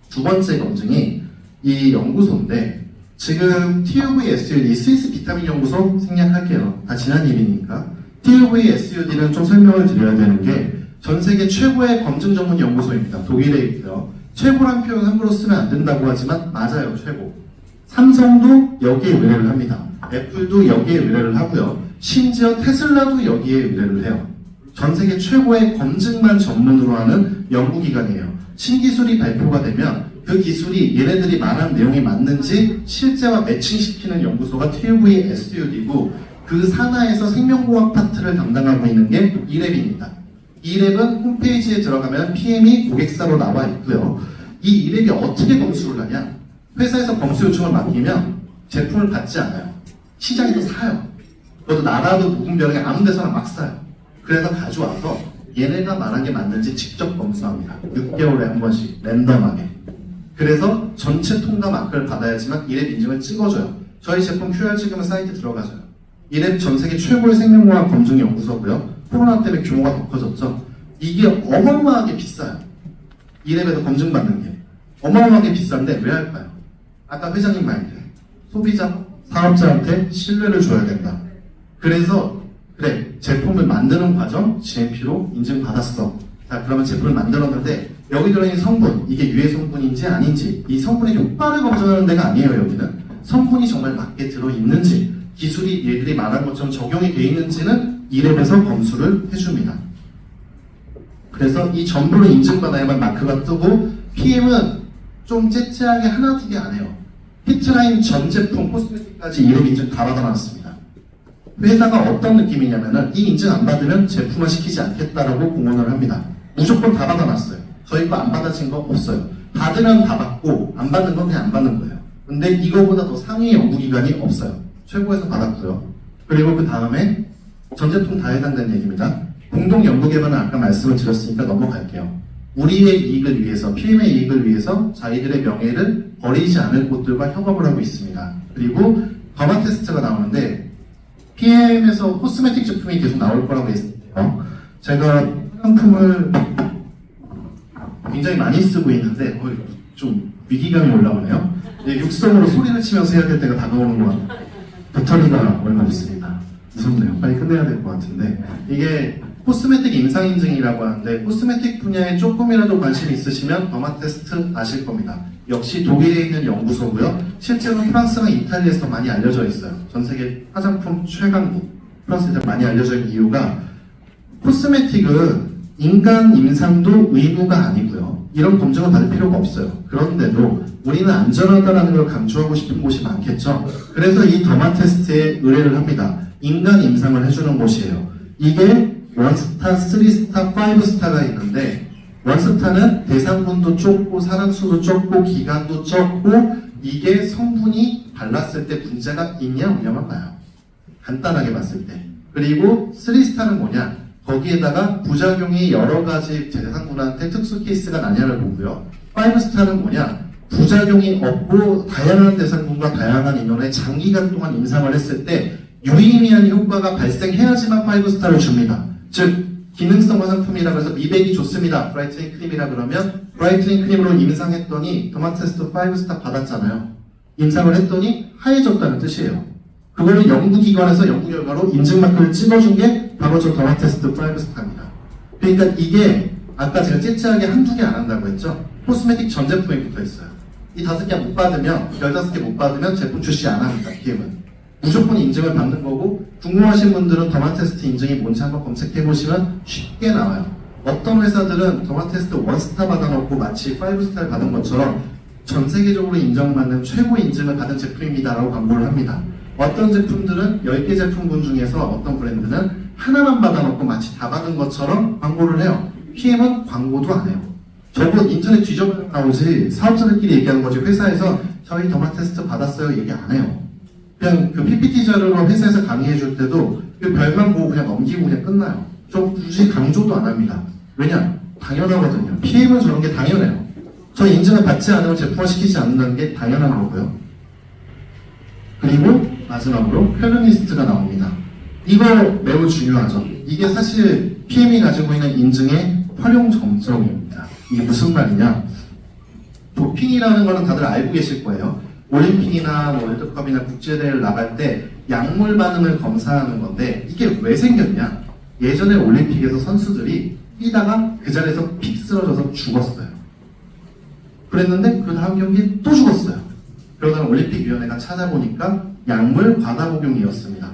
두 번째 검증이 이 연구소인데 지금 TUVSUD, 스위스 비타민 연구소 생략할게요. 다 지난 일이니까. TUVSUD는 좀 설명을 드려야 되는 게 전 세계 최고의 검증 전문 연구소입니다. 독일에 있고요. 최고란 표현 함부로 쓰면 안 된다고 하지만 맞아요, 최고. 삼성도 여기에 의뢰를 합니다. 애플도 여기에 의뢰를 하고요. 심지어 테슬라도 여기에 의뢰를 해요. 전 세계 최고의 검증만 전문으로 하는 연구기관이에요. 신기술이 발표가 되면 그 기술이 얘네들이 말한 내용이 맞는지 실제와 매칭시키는 연구소가 TUVSUD고 그 산하에서 생명공학 파트를 담당하고 있는 게 이랩입니다. 이랩은 홈페이지에 들어가면 PM이 고객사로 나와 있고요. 이 이랩이 어떻게 검수를 하냐? 회사에서 검수 요청을 맡기면 제품을 받지 않아요. 시장에서 사요. 그것도 나라도 무분별하게 아무 데서나 막 사요. 그래서 가져와서 얘네가 말한 게 맞는지 직접 검수합니다. 6개월에 한 번씩 랜덤하게. 그래서 전체 통과 마크를 받아야지만 이랩 인증을 찍어줘요. 저희 제품 QR 찍으면 사이트 들어가줘요. 이랩 전 세계 최고의 생명공학 검증 연구소고요. 코로나 때문에 규모가 더 커졌죠. 이게 어마어마하게 비싸요. 이랩에서 검증받는 게 어마어마하게 비싼데 왜 할까요? 아까 회장님 말대로 소비자, 사업자한테 신뢰를 줘야 된다. 그래서 그래, 제품을 만드는 과정 GMP로 인증받았어. 자, 그러면 제품을 만들었는데 여기 들어있는 성분, 이게 유해 성분인지 아닌지, 이 성분의 효과를 검증하는 데가 아니에요. 여기는 성분이 정말 맞게 들어있는지, 기술이 얘들이 말한 것처럼 적용이 돼 있는지는 이랩에서 검수를 해줍니다. 그래서 이 전부를 인증받아야만 마크가 뜨고 PM은 좀 째째하게 하나 두 개 안 해요. 히트라인 전 제품 코스메틱까지 이랩 인증 다 받아놨습니다. 회사가 어떤 느낌이냐면은 이 인증 안 받으면 제품화 시키지 않겠다라고 공언을 합니다. 무조건 다 받아놨어요. 저희 거 안 받아진 거 없어요. 받으면 다 받고 안 받는 건 그냥 안 받는 거예요. 근데 이거보다 더 상위 연구기관이 없어요. 최고에서 받았고요. 그리고 그 다음에 전 제품 다 해당되는 얘기입니다. 공동 연구 개발은 아까 말씀을 드렸으니까 넘어갈게요. 우리의 이익을 위해서, PM의 이익을 위해서 자기들의 명예를 버리지 않을 곳들과 협업을 하고 있습니다. 그리고 더마 테스트가 나오는데 PM에서 코스메틱 제품이 계속 나올 거라고 했어요. 제가 상품을 굉장히 많이 쓰고 있는데 좀 위기감이 올라오네요. 육성으로 소리를 치면서 해야 될 때가 다가오는 것 같아요. 배터리가 얼마 있습니다. 무섭네요. 빨리 끝내야 될 것 같은데 이게 코스메틱 임상인증이라고 하는데 코스메틱 분야에 조금이라도 관심 있으시면 더마 테스트 아실 겁니다. 역시 독일에 있는 연구소고요. 실제로 프랑스랑 이탈리아에서 많이 알려져 있어요. 전 세계 화장품 최강국 프랑스에서 많이 알려져 있는 이유가 코스메틱은 인간 임상도 의무가 아니고요. 이런 검증을 받을 필요가 없어요. 그런데도 우리는 안전하다는 걸 강조하고 싶은 곳이 많겠죠. 그래서 이 더마 테스트에 의뢰를 합니다. 인간 임상을 해주는 곳이에요. 이게 1스타, 3스타, 5스타가 있는데 1스타는 대상군도 좁고 사람 수도 적고 기간도 적고 이게 성분이 발랐을 때 문제가 있냐 없냐만 봐요. 간단하게 봤을 때. 그리고 3스타는 뭐냐? 거기에다가 부작용이 여러 가지 대상군한테 특수 케이스가 나냐를 보고요. 5스타는 뭐냐? 부작용이 없고 다양한 대상군과 다양한 인원에 장기간 동안 임상을 했을 때 유의미한 효과가 발생해야지만 5스타를 줍니다. 즉 기능성 화장품이라고 해서 미백이 좋습니다. 브라이트닝 크림이라 그러면 브라이트닝 크림으로 임상했더니 더마 테스트 5스타 받았잖아요. 임상을 했더니 하얘졌다는 뜻이에요. 그거를 연구기관에서 연구 결과로 인증마크를 찍어준 게 바로 저 더마 테스트 5스타입니다. 그러니까 이게 아까 제가 찌찌하게 한두 개 안 한다고 했죠. 코스메틱 전 제품에 붙어 있어요. 이 5개 못 받으면, 15개 못 받으면 제품 출시 안 합니다. PM은. 무조건 인증을 받는 거고, 궁금하신 분들은 더마 테스트 인증이 뭔지 한번 검색해 보시면 쉽게 나와요. 어떤 회사들은 더마 테스트 1스타 받아놓고 마치 5스타를 받은 것처럼 전 세계적으로 인정받는 최고 인증을 받은 제품입니다라고 광고를 합니다. 어떤 제품들은 10개 제품군 중에서 어떤 브랜드는 하나만 받아놓고 마치 다 받은 것처럼 광고를 해요. PM은 광고도 안 해요. 저거 인터넷 뒤져보면 나오지 사업자들끼리 얘기하는 거지 회사에서 저희 더마 테스트 받았어요 얘기 안 해요. 그냥 그 PPT 자료로 회사에서 강의해 줄 때도 그 별만 보고 그냥 넘기고 그냥 끝나요. 좀 굳이 강조도 안 합니다. 왜냐? 당연하거든요. PM은 저런 게 당연해요. 저 인증을 받지 않으면 제품화시키지 않는다는 게 당연한 거고요. 그리고 마지막으로 페르니스트가 나옵니다. 이거 매우 중요하죠. 이게 사실 PM이 가지고 있는 인증의 활용 점정입니다. 이게 무슨 말이냐? 도핑이라는 거는 다들 알고 계실 거예요. 올림픽이나 뭐 월드컵이나 국제대회를 나갈 때 약물 반응을 검사하는 건데 이게 왜 생겼냐? 예전에 올림픽에서 선수들이 뛰다가 그 자리에서 픽 쓰러져서 죽었어요. 그랬는데 그 다음 경기에 또 죽었어요. 그러다가 올림픽위원회가 찾아보니까 약물 과다 복용이었습니다.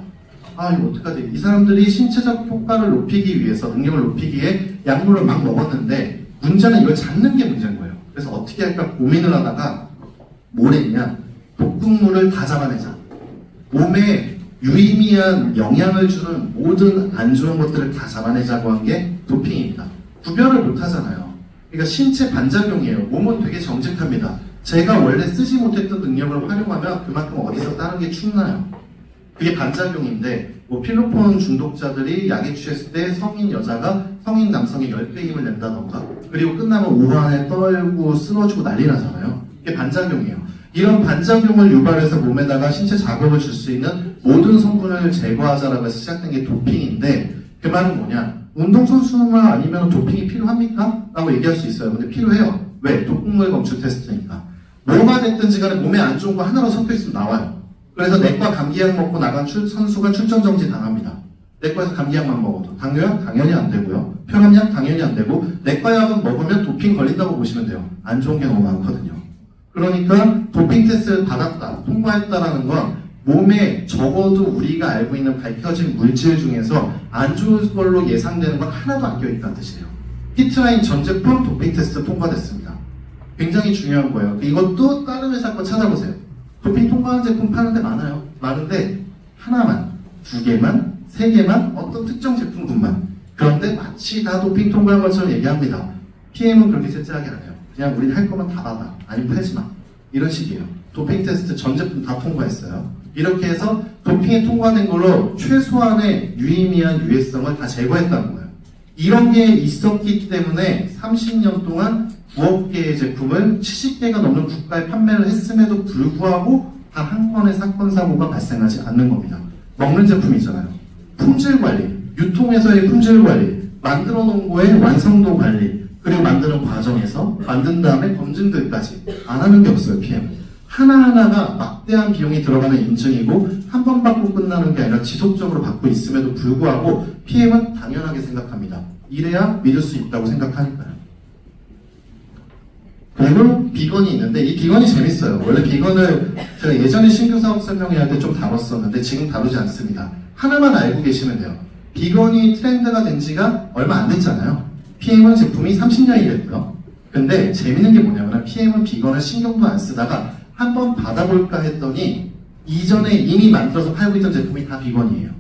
아 이거 어떡하지? 이 사람들이 신체적 효과를 높이기 위해서 능력을 높이기 위해 약물을 막 먹었는데 문제는 이걸 잡는 게 문제인 거예요. 그래서 어떻게 할까 고민을 하다가 뭘 했냐? 독극물을 다 잡아내자. 몸에 유의미한 영향을 주는 모든 안 좋은 것들을 다 잡아내자고 한 게 도핑입니다. 구별을 못 하잖아요. 그러니까 신체 반작용이에요. 몸은 되게 정직합니다. 제가 원래 쓰지 못했던 능력을 활용하면 그만큼 어디서 다른 게 축나요. 그게 반작용인데 뭐 필로폰 중독자들이 약에 취했을 때 성인 여자가 성인 남성의 10배 힘을 낸다던가 그리고 끝나면 오한에 떨고 쓰러지고 난리 나잖아요. 그게 반작용이에요. 이런 반작용을 유발해서 몸에다가 신체 자극을 줄 수 있는 모든 성분을 제거하자라고 해서 시작된 게 도핑인데 그 말은 뭐냐? 운동선수만 아니면 도핑이 필요합니까? 라고 얘기할 수 있어요. 근데 필요해요. 왜? 독극물 검출 테스트니까. 뭐가 됐든지 간에 몸에 안 좋은 거 하나로 섞여 있으면 나와요. 그래서 내과 감기약 먹고 나간 선수가 출전 정지 당합니다. 내과에서 감기약만 먹어도. 당뇨약 당연히 안 되고요. 혈압약 당연히 안 되고 내과약은 먹으면 도핑 걸린다고 보시면 돼요. 안 좋은 게 너무 많거든요. 그러니까 도핑 테스트를 받았다, 통과했다라는 건 몸에 적어도 우리가 알고 있는 밝혀진 물질 중에서 안 좋은 걸로 예상되는 건 하나도 안 껴있다는 뜻이에요. 히트라인 전 제품 도핑 테스트 통과됐습니다. 굉장히 중요한 거예요. 이것도 다른 회사 거 찾아보세요. 도핑 통과한 제품 파는 데 많아요. 많은데 하나만, 2개만, 3개만 어떤 특정 제품군만. 그런데 마치 다 도핑 통과한 것처럼 얘기합니다. PM은 그렇게 째째하게 안 해요. 그냥 우린 할 거면 다 받아. 아니면 팔지 마. 이런 식이에요. 도핑 테스트 전 제품 다 통과했어요. 이렇게 해서 도핑이 통과된 걸로 최소한의 유의미한 유해성을 다 제거했다는 거예요. 이런 게 있었기 때문에 30년 동안 9억 개의 제품을 70개가 넘는 국가에 판매를 했음에도 불구하고 단 한 건의 사건 사고가 발생하지 않는 겁니다. 먹는 제품이잖아요. 품질 관리, 유통에서의 품질 관리, 만들어 놓은 거의 완성도 관리, 그리고 만드는 과정에서 만든 다음에 검증들까지 안 하는 게 없어요. PM 하나하나가 막대한 비용이 들어가는 인증이고 한 번 받고 끝나는 게 아니라 지속적으로 받고 있음에도 불구하고 PM은 당연하게 생각합니다. 이래야 믿을 수 있다고 생각하니까요. 그리고 비건이 있는데 이 비건이 재밌어요. 원래 비건을 제가 예전에 신규 사업 설명회할 때 좀 다뤘었는데 지금 다루지 않습니다. 하나만 알고 계시면 돼요. 비건이 트렌드가 된 지가 얼마 안 됐잖아요. PM은 제품이 30년이 됐고요. 근데 재밌는 게 뭐냐면 PM은 비건을 신경도 안 쓰다가 한번 받아볼까 했더니 이전에 이미 만들어서 팔고 있던 제품이 다 비건이에요.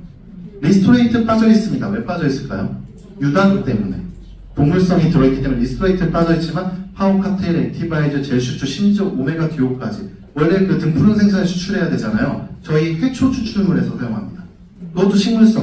리스토레이트 빠져 있습니다. 왜 빠져 있을까요? 유당 때문에. 동물성이 들어있기 때문에 리스토레이트 빠져 있지만 파워카테일, 액티바이저, 젤슈추, 심지어 오메가 듀오까지 원래 그 등푸른 생선을 추출해야 되잖아요. 저희 해초 추출물에서 사용합니다. 그것도 식물성.